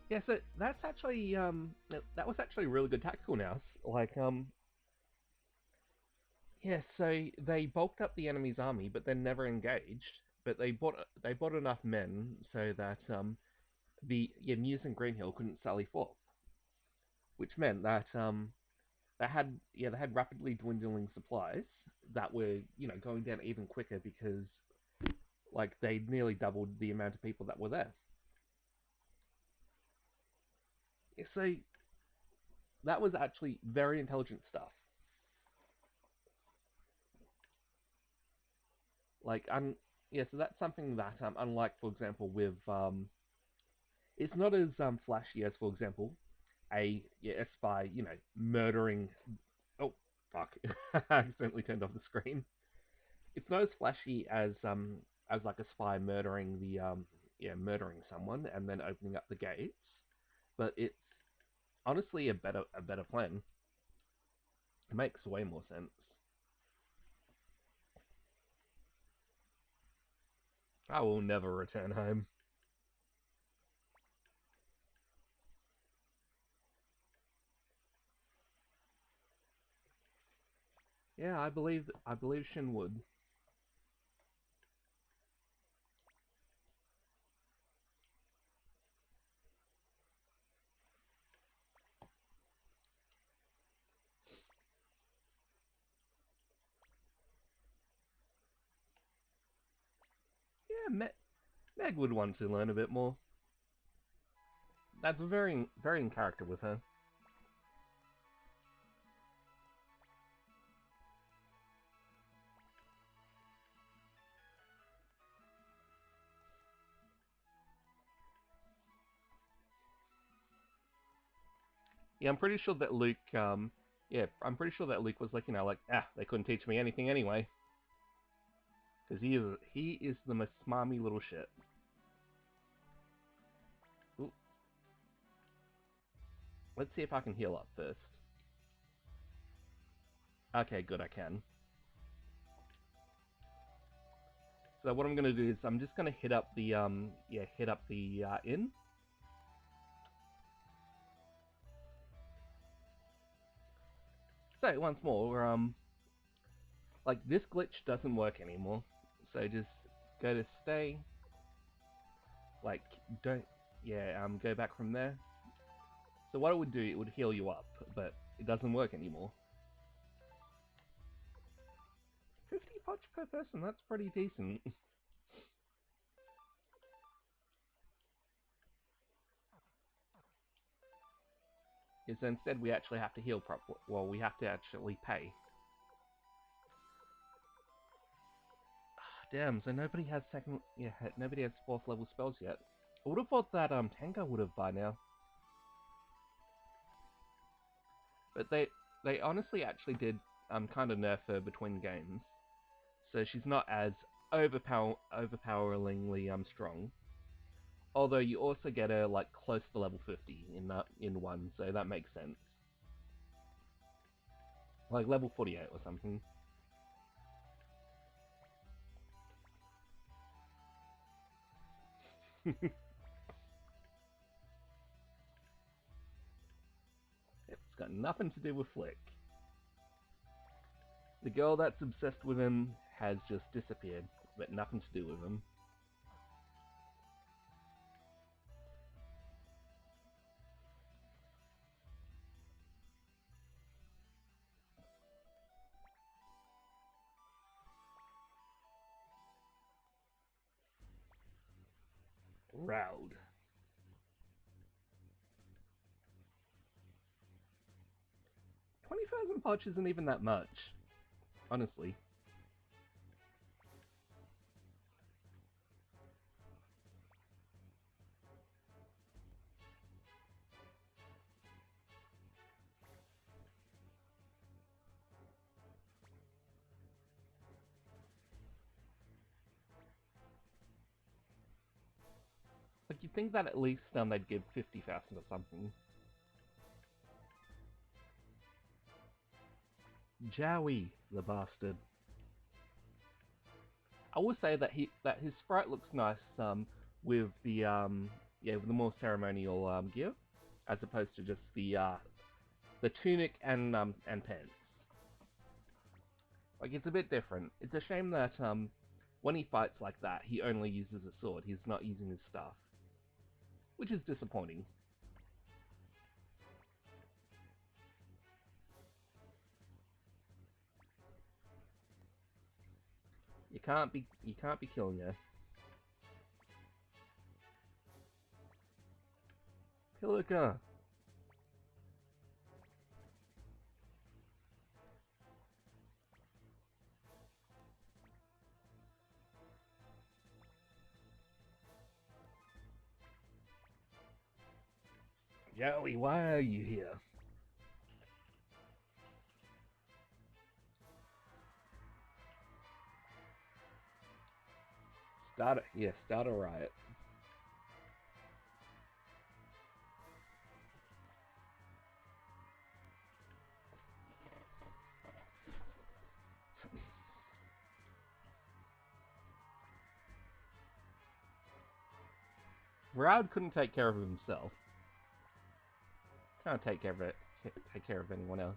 Yeah, so that's actually that was actually a really good tactical now. Like yeah, so they bulked up the enemy's army, but then never engaged. But they bought enough men so that the Muse and Greenhill couldn't sally forth, which meant that they had rapidly dwindling supplies that were going down even quicker because like they nearly doubled the amount of people that were there. So that was actually very intelligent stuff. Like, yeah, so that's something that, unlike, for example, with, it's not as flashy as, for example, a spy, murdering. Oh, fuck! I accidentally turned off the screen. It's not as flashy as like a spy murdering murdering someone and then opening up the gates, but it's honestly a better plan. It makes way more sense. I will never return home. Yeah, I believe Shin would. Yeah, Meg would want to learn a bit more. That's very in character with her. Yeah, I'm pretty sure that Luke. I'm pretty sure that Luke was like, they couldn't teach me anything anyway, because he is the most smarmy little shit. Ooh, let's see if I can heal up first. Okay, good, I can. So what I'm gonna do is I'm just gonna hit up the inn. So once more, like this glitch doesn't work anymore. So just go to stay. Like don't go back from there. So what it would do, it would heal you up, but it doesn't work anymore. 50 pots per person, that's pretty decent. Is instead we actually have to heal properly. Well, we have to actually pay. Damn, so nobody has nobody has 4th level spells yet. I would have thought that Tenka would have by now. But they honestly actually did kind of nerf her between games. So she's not as overpoweringly strong. Although you also get her like close to level 50 in one, so that makes sense. Like level 48 or something. It's got nothing to do with Flick. The girl that's obsessed with him has just disappeared. but nothing to do with him. Roud. 20,000 poch isn't even that much, honestly. Like, you'd think that at least they'd give 50,000 or something. Jowie, the bastard. I will say that his sprite looks nice with the with the more ceremonial gear, as opposed to just the tunic and pants. Like, it's a bit different. It's a shame that when he fights like that, he only uses a sword. He's not using his staff, which is disappointing. You can't be killing her. Pilika. Joey, why are you here? Start a riot. Raud couldn't take care of himself. Can't take care of anyone else.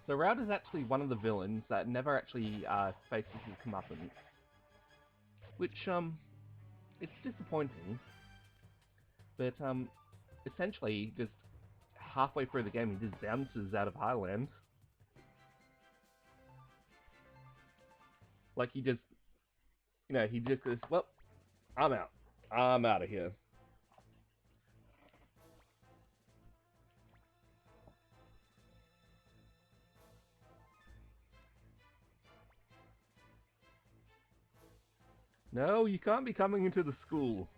So Raud is actually one of the villains that never actually faces his comeuppance, which it's disappointing. But essentially, just halfway through the game, he just bounces out of Highland. Like, he just goes, well, I'm out. I'm out of here. No, you can't be coming into the school.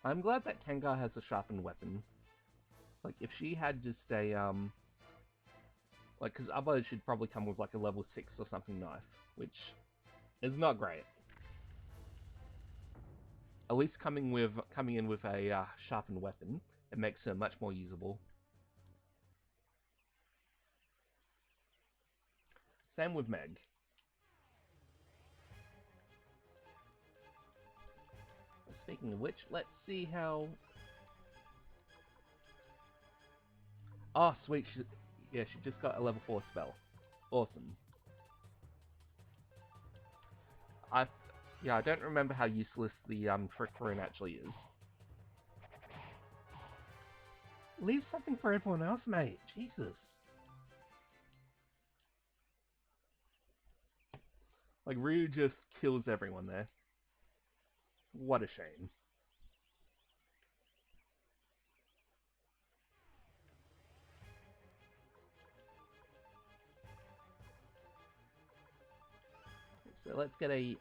I'm glad that Tengar has a sharpened weapon. Like, if she had just a, like, because otherwise she'd probably come with, like, a level 6 or something knife, which is not great. At least coming in with a sharpened weapon, it makes her much more usable. Same with Meg. Speaking of which, let's see how... Oh, sweet. She just got a level 4 spell. Awesome. I don't remember how useless the Trick Rune actually is. Leave something for everyone else, mate. Jesus. Like, Ryu just kills everyone there. What a shame. So let's get a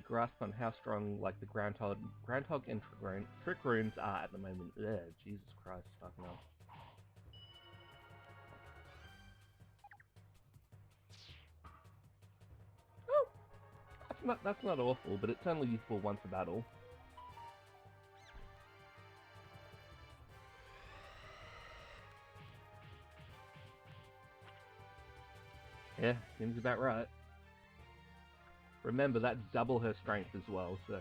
grasp on how strong, like, the Groundhog and Trick Runes are at the moment. Ugh, Jesus Christ, fucking hell. Oh! That's not awful, but it's only useful once a battle. Yeah, seems about right. Remember, that's double her strength as well, so...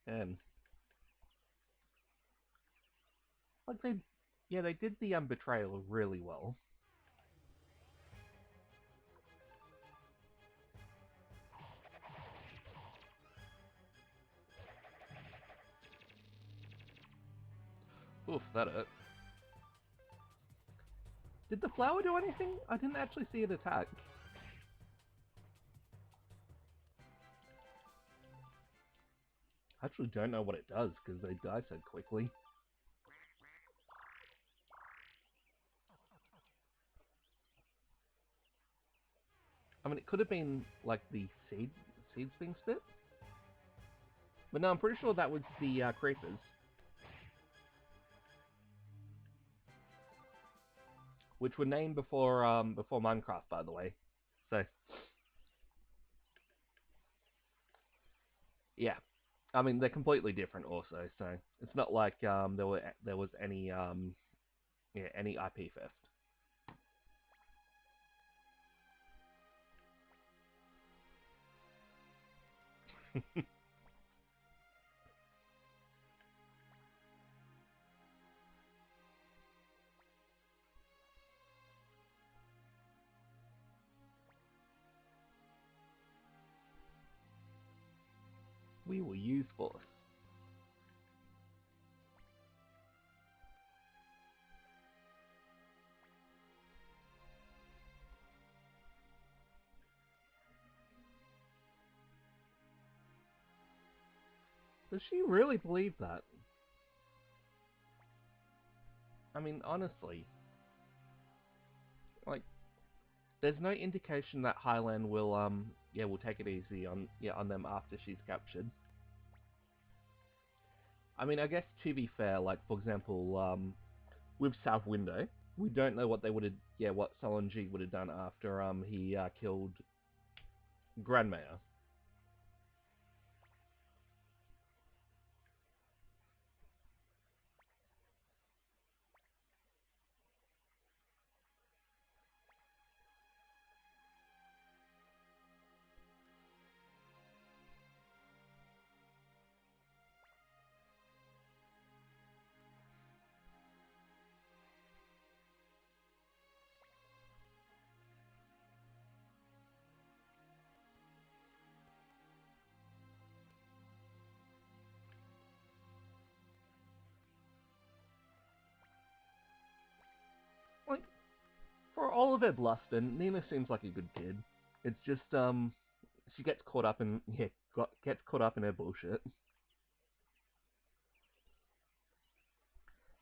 And, like, yeah, they did the betrayal really well. Oof, that hurt. Did the flower do anything? I didn't actually see it attack. I actually don't know what it does, because they die so quickly. I mean, it could have been, like, the seeds being spit? But no, I'm pretty sure that was the creepers. Which were named before Minecraft, by the way. So, yeah. I mean, they're completely different also, so it's not like there was any yeah, any IP theft. We will use force. Does she really believe that? I mean, honestly, like, there's no indication that Highland will yeah, will take it easy on on them after she's captured. I mean, I guess to be fair, like for example, with South Window, we don't know what they would have, yeah, what Solonji would have done after he killed Grandmayor. Like, for all of her bluster, Nina seems like a good kid. It's just she gets caught up in gets caught up in her bullshit.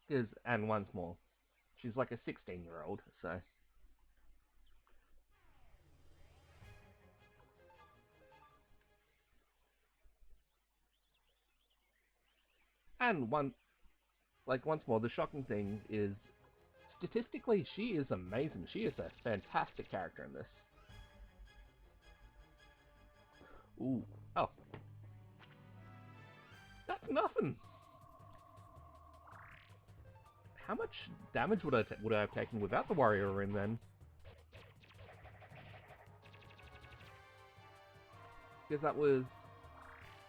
Because and once more, she's like a 16-year-old, so. And once more, the shocking thing is statistically she is amazing. She is a fantastic character in this. Ooh, oh, that's nothing. How much damage would I have taken without the warrior in then? Because that was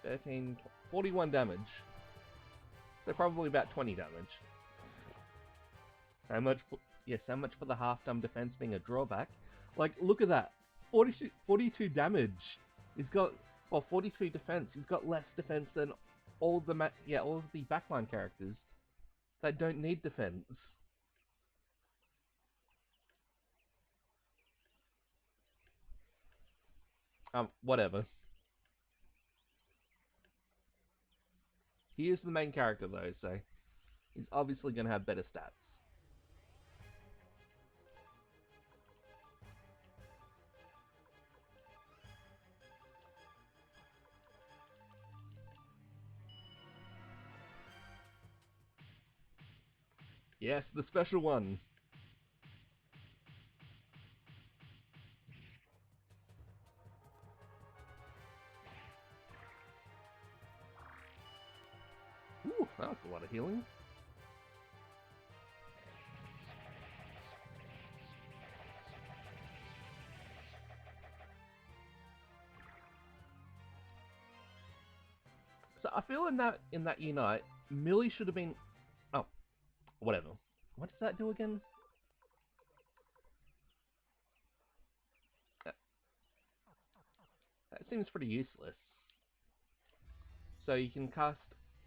13, 41 damage. So probably about 20 damage. How much? Yes, how much for the half-dumb defense being a drawback? Like, look at that. 42 damage. He's got, well, 43 defense. He's got less defense than all all of the backline characters that don't need defense. Whatever. He is the main character though, so he's obviously going to have better stats. Yes, the special one. Ooh, that was a lot of healing. So I feel in that unite, Millie should have been. Oh, whatever. What does that do again? That, that seems pretty useless. So you can cast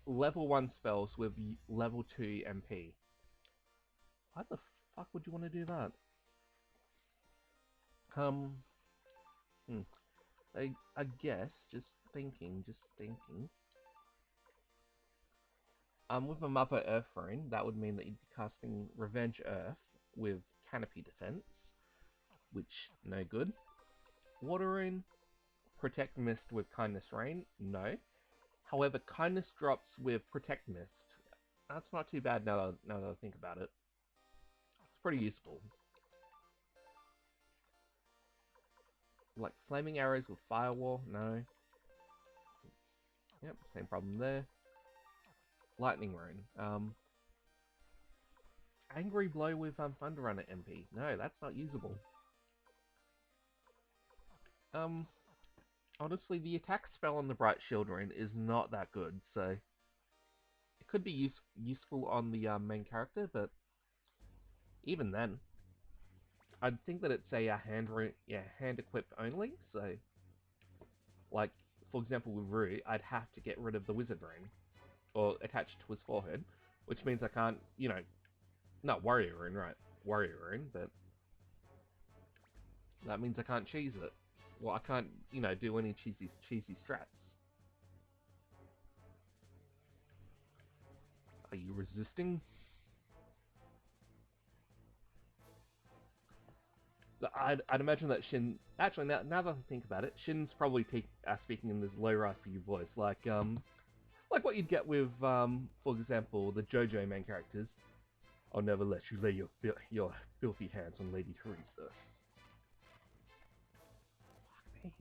level 1 spells with level 2 MP. Why the fuck would you want to do that? Um, hmm. I guess, just thinking. With a Mother Earth Throne, that would mean that you'd be casting Revenge Earth with Canopy Defense, which, no good. Water Rune, Protect Mist with Kindness Rain, no. However, Kindness drops with Protect Mist. That's not too bad now that I think about it. It's pretty useful. Like Flaming Arrows with Firewall, no. Yep, same problem there. Lightning Rune. Angry Blow with Thunder Runner MP. No, that's not usable. Um, Honestly, the attack spell on the Bright Shield Rune is not that good, so it could be useful on the main character, but even then, I'd think that it's a hand equipped only. So, like for example, with Rue, I'd have to get rid of the Wizard Rune or attach it to his forehead, which means I can't, not Warrior Rune, right? Warrior Rune, but that means I can't cheese it. Well, I can't, do any cheesy strats. Are you resisting? I'd imagine that Shin. Actually, now that I think about it, Shin's probably speaking in this low raspy voice, like what you'd get with, for example, the JoJo main characters. I'll never let you lay your filthy hands on Lady Teresa. Hey,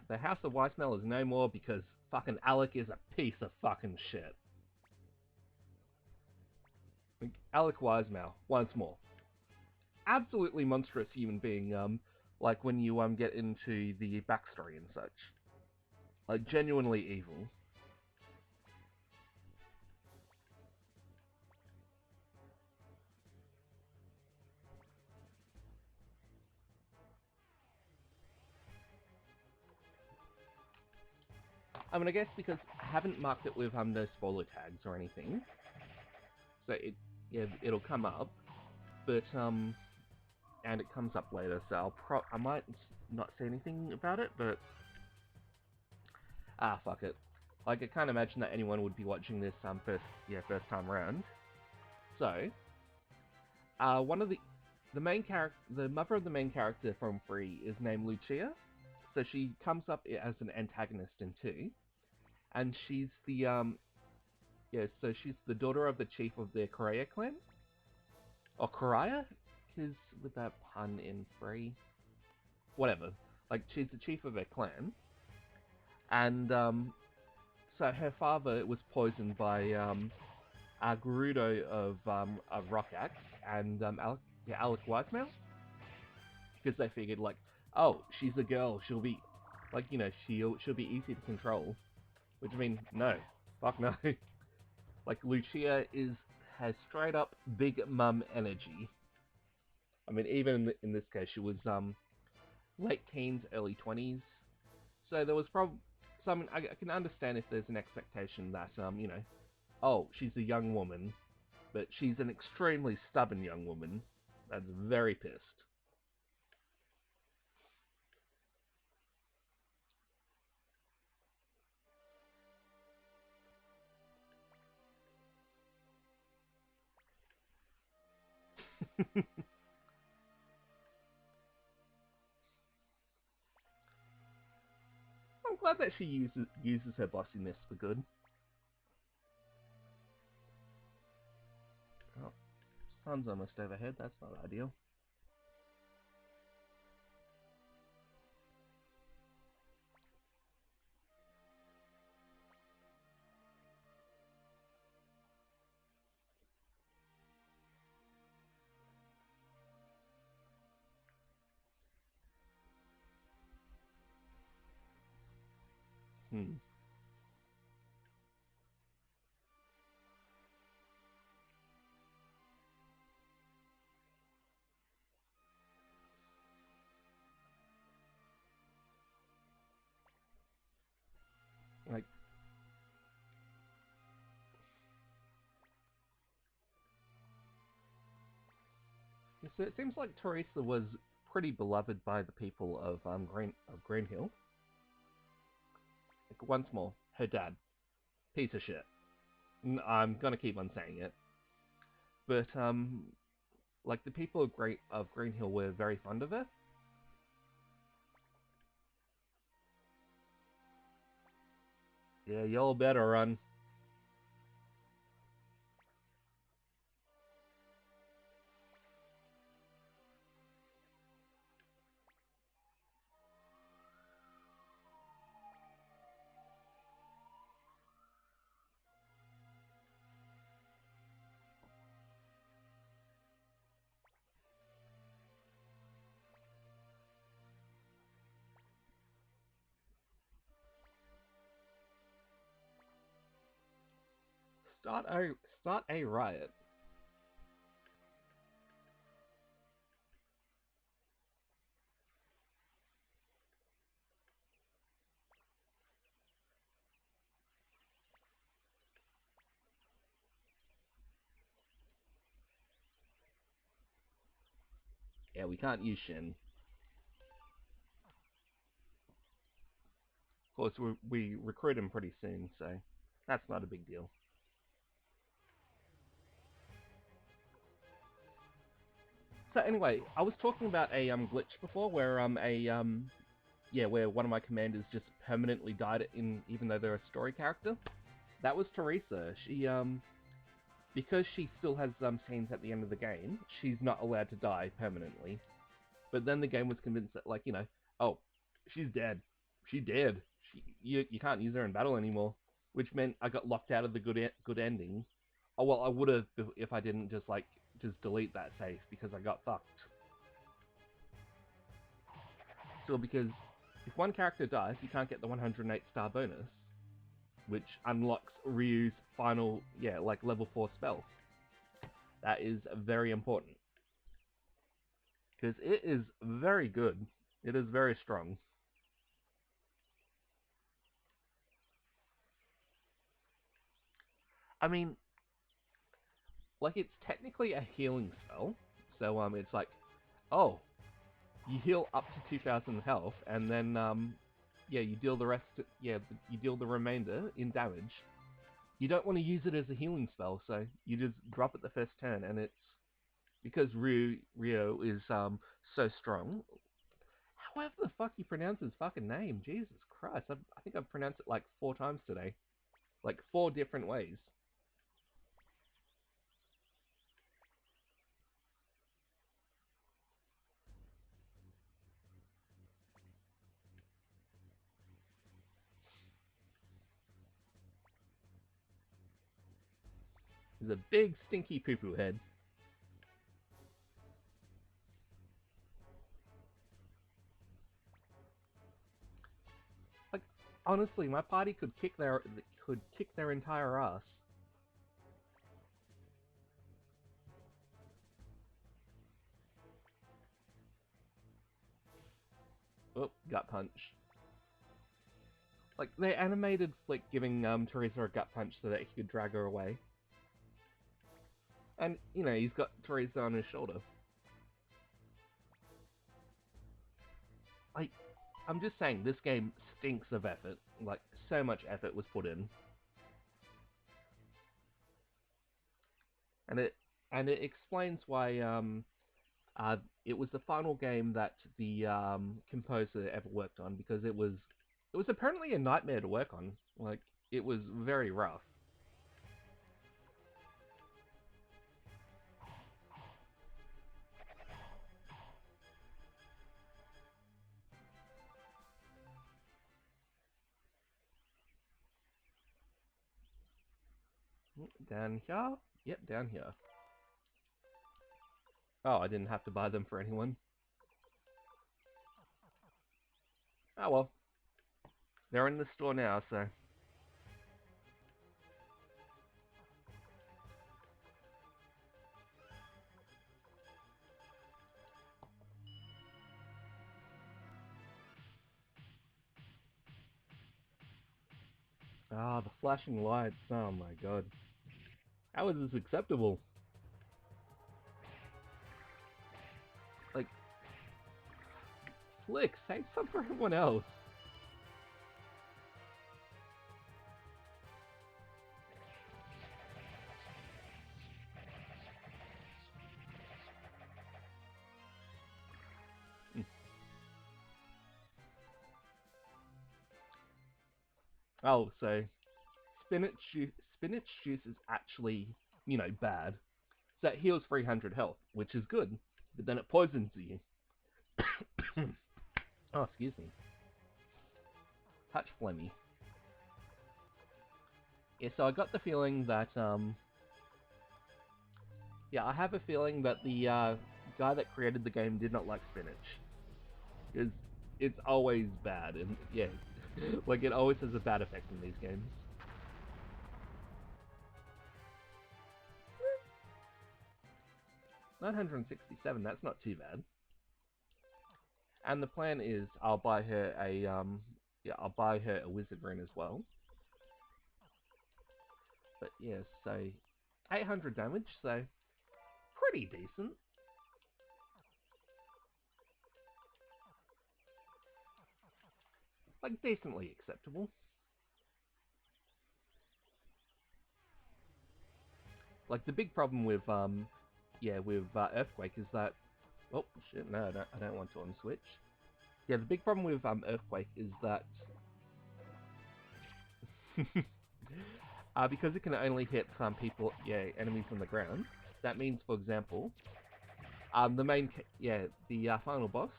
the House of Weissmel is no more because fucking Alec is a piece of fucking shit. Alec Weissmel, once more. Absolutely monstrous human being, like when you get into the backstory and such. Like genuinely evil. I mean, I guess because I haven't marked it with no spoiler tags or anything, so it'll come up, but and it comes up later, so I might not say anything about it, but fuck it. Like I can't imagine that anyone would be watching this first time around. So, one of the main character, the mother of the main character from Free is named Lucia. So she comes up as an antagonist in 2, and she's so she's the daughter of the chief of the Correa clan, or Correa, because with that pun in 3, whatever. Like she's the chief of a clan, and so her father was poisoned by Gerudo of Rockaxe and Alec Whitemouth, because they figured like, oh, she's a girl, she'll be like she'll be easy to control. Which I mean, no, fuck no. Like Lucia has straight up big mum energy. I mean, even in this case, she was late teens, early 20s. So there was probably. So I mean, I can understand if there's an expectation that oh, she's a young woman, but she's an extremely stubborn young woman that's very pissed. I'm glad that she uses her bossiness for good. Oh, sun's almost overhead. That's not ideal. Hmm. Like, so it seems like Teresa was pretty beloved by the people of Green Hill. Like, once more, her dad, piece of shit. I'm gonna keep on saying it, but like the people of Green Hill were very fond of her. Yeah, y'all better run. Start a riot. Yeah, we can't use Shin. Of course, we recruit him pretty soon, so that's not a big deal. So anyway, I was talking about a glitch before where where one of my commanders just permanently died in even though they're a story character. That was Teresa. She because she still has scenes at the end of the game, she's not allowed to die permanently. But then the game was convinced that oh, she's dead. She dead. You can't use her in battle anymore, which meant I got locked out of the good ending. Oh well, I would have if I didn't just delete that save because I got fucked. So because if one character dies, you can't get the 108 star bonus, which unlocks Ryu's final level 4 spell. That is very important because it is very good. It is very strong. I mean, like it's technically a healing spell, so it's like, oh, you heal up to 2,000 health, and then you deal the rest. You deal the remainder in damage. You don't want to use it as a healing spell, so you just drop it the first turn, and it's because Ryo is so strong. However the fuck you pronounce his fucking name, Jesus Christ! I think I've pronounced it like 4 times today, like 4 different ways. He's a big stinky poo poo head. Like honestly, my party could kick their entire ass. Oh, gut punch. Like they animated Flick giving Teresa a gut punch so that he could drag her away, and he's got Teresa on his shoulder. Like I'm just saying, this game stinks of effort. Like so much effort was put in, and it explains why uh, it was the final game that the composer ever worked on because it was It was apparently a nightmare to work on. Like, it was very rough. Down here? Yep, down here. Oh, I didn't have to buy them for anyone. Oh well. They're in the store now, so... Ah, the flashing lights. Oh my god. How is this acceptable? Like, Flick, save some for everyone else. Oh, so spinach juice is actually, bad. So it heals 300 health, which is good, but then it poisons you. Oh, excuse me. Touch phlegmy. Yeah, so I got the feeling that, yeah, I have a feeling that the guy that created the game did not like spinach. Because it's always bad, and yeah, like it always has a bad effect in these games. 967, that's not too bad. And the plan is I'll buy her I'll buy her a wizard rune as well. But yeah, so 800 damage, so pretty decent. Like decently acceptable. Like the big problem with Earthquake is that, oh shit, no, I don't want to on Switch. Yeah, the big problem with Earthquake is that because it can only hit some people, enemies on the ground. That means, for example, the final boss,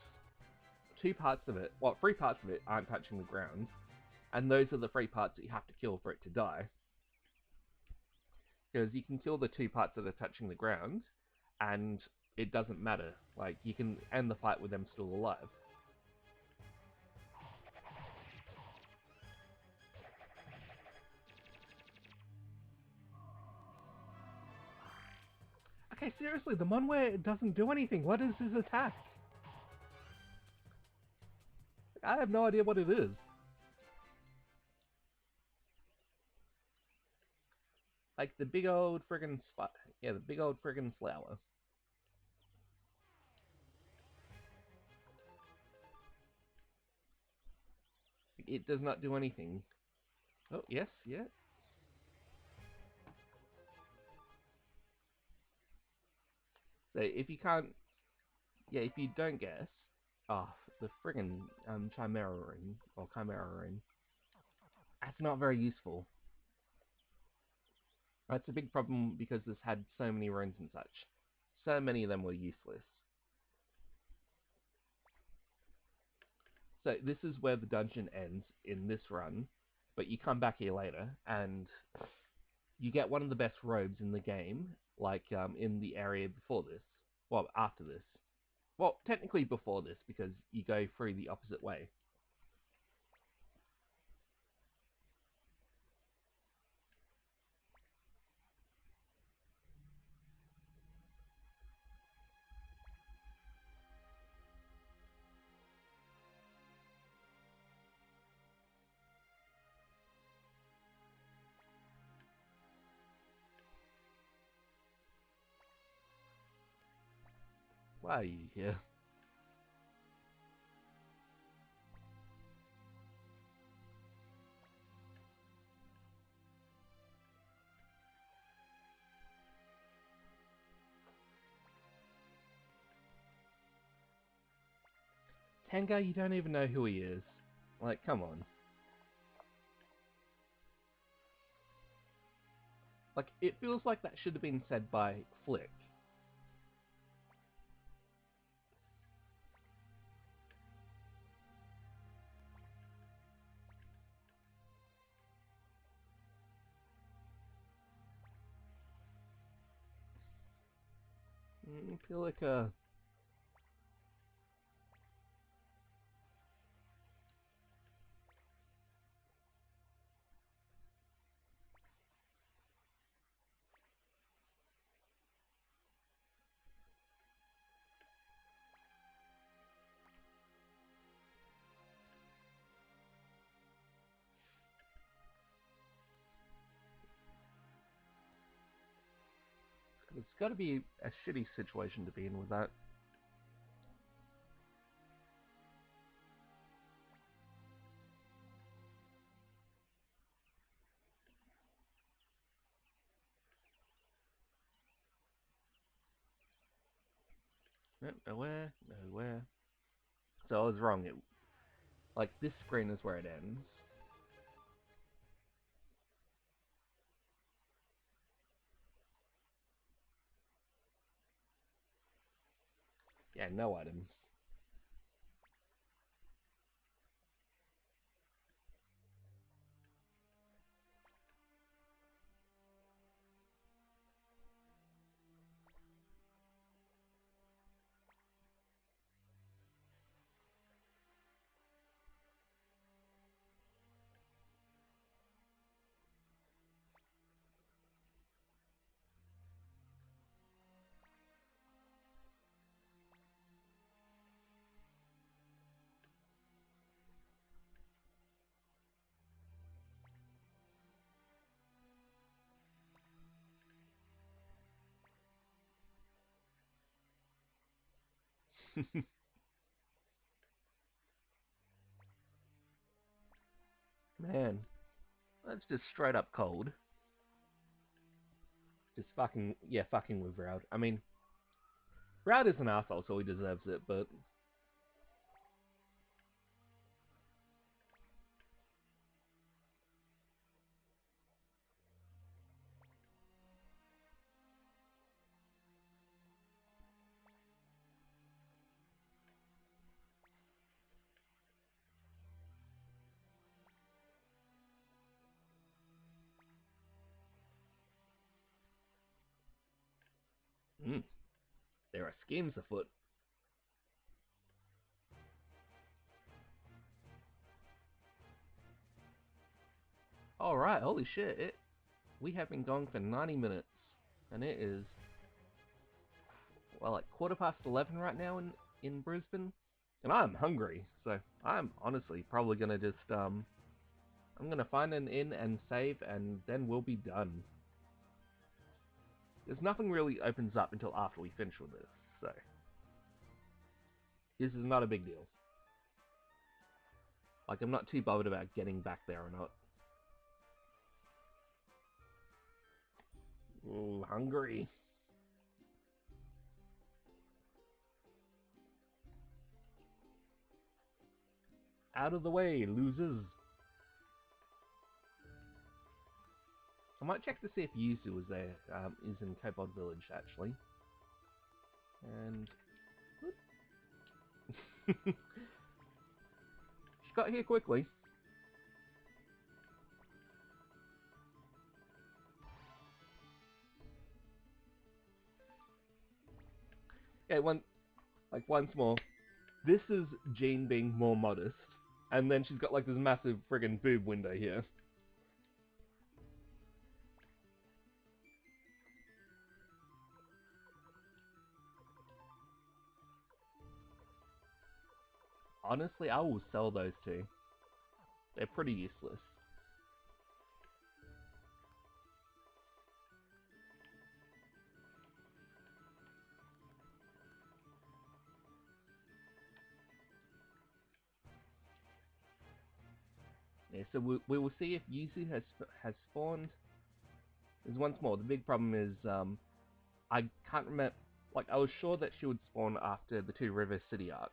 three parts of it aren't touching the ground, and those are the three parts that you have to kill for it to die. Because you can kill the two parts that are touching the ground, and it doesn't matter. Like, you can end the fight with them still alive. Okay, seriously, the one where it doesn't do anything. What is his attack? I have no idea what it is. Like the big old friggin' spot. Yeah, the big old friggin' flower. It does not do anything. Oh, yes, yeah. So if you can't, if you don't guess, oh, the friggin' Chimera Rune, or Chimera Rune, that's not very useful. That's a big problem because this had so many runes and such. So many of them were useless. So this is where the dungeon ends in this run, but you come back here later, and you get one of the best robes in the game, like in the area before this. Well, after this. Well, technically before this, because you go through the opposite way. Why are you here? Tenga, you don't even know who he is. Like, come on. Like, it feels like that should have been said by Flick. I feel like it's got to be a shitty situation to be in with that. Nowhere, nowhere. So I was wrong. Like, this screen is where it ends. Yeah, no items. Man, that's just straight up cold. Just fucking, yeah, fucking with Roud. I mean, Roud is an asshole, so he deserves it, but... Mm, there are schemes afoot. Alright, holy shit, we have been going for 90 minutes, and it is, well, like 11:15 right now in Brisbane, and I'm hungry, so I'm honestly probably gonna just, I'm gonna find an inn and save, and then we'll be done. There's nothing really opens up until after we finish with this, so this is not a big deal. Like, I'm not too bothered about getting back there or not. Ooh, hungry. Out of the way, losers. I might check to see if Yuzu is there, is in Cobalt Village, actually. And... she got here quickly. Yeah, once more. This is Jean being more modest. And then she's got like this massive friggin' boob window here. Honestly, I will sell those two. They're pretty useless. Yeah, so we will see if Yuzu has spawned. Because once more, the big problem is I can't remember. Like, I was sure that she would spawn after the Two Rivers City arc,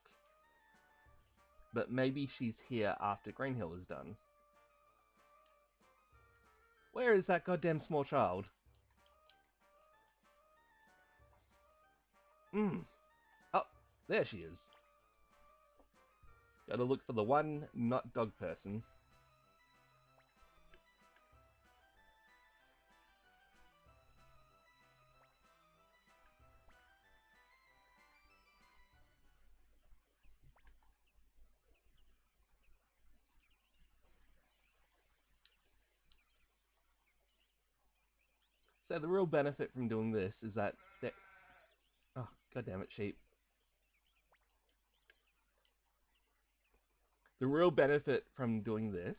but maybe she's here after Greenhill is done. Where is that goddamn small child? Oh, there she is. Gotta look for the one not dog person. So the real benefit from doing this is that... Oh, goddammit, sheep. The real benefit from doing this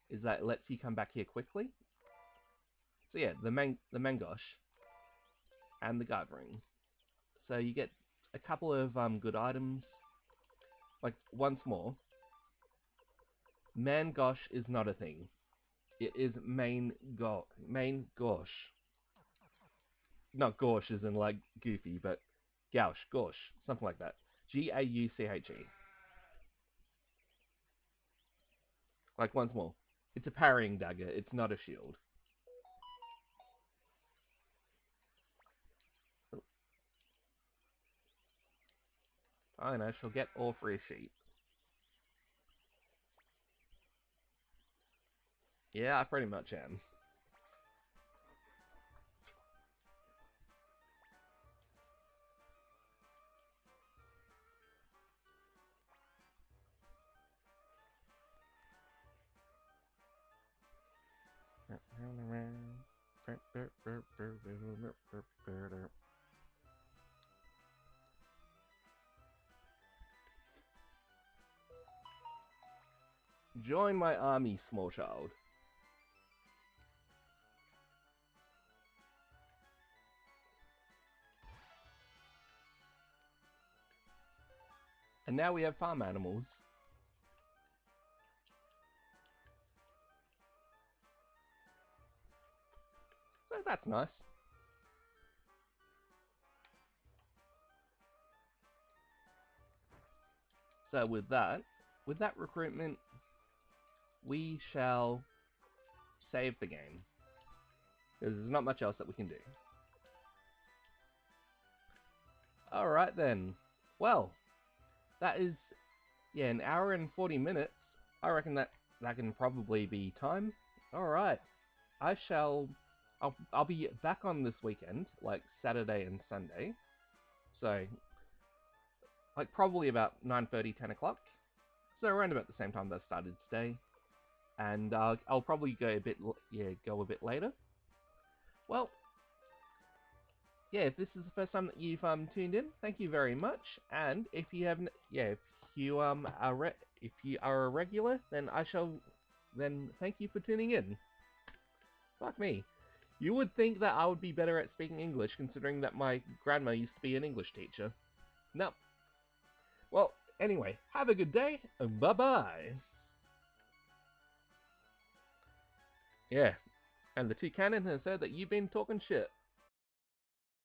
is that it lets you come back here quickly. So yeah, the Mangosh and the guard ring. So you get a couple of good items. Like, once more, Mangosh is not a thing. It is main Gosh. Not Gorsh as in like Goofy, but Gosh, something like that. Gauche. Like, once more, it's a parrying dagger, it's not a shield. Fine, I shall get all 3 sheep. Yeah, I pretty much am. Join my army, small child. And now we have farm animals. So that's nice. So with that recruitment, we shall save the game. There's not much else that we can do. Alright then. Well, that is, yeah, 1 hour and 40 minutes. I reckon that can probably be time. Alright. I'll be back on this weekend, like Saturday and Sunday. So, like probably about 9:30, 10 o'clock. So around about the same time that I started today. And I'll probably go a bit later. Well, yeah, if this is the first time that you've tuned in, thank you very much. And if you haven't, if you are a regular, then thank you for tuning in. Fuck me. You would think that I would be better at speaking English, considering that my grandma used to be an English teacher. No. Well, anyway, have a good day, and bye-bye. Yeah, and the Toucanon has said that you've been talking shit.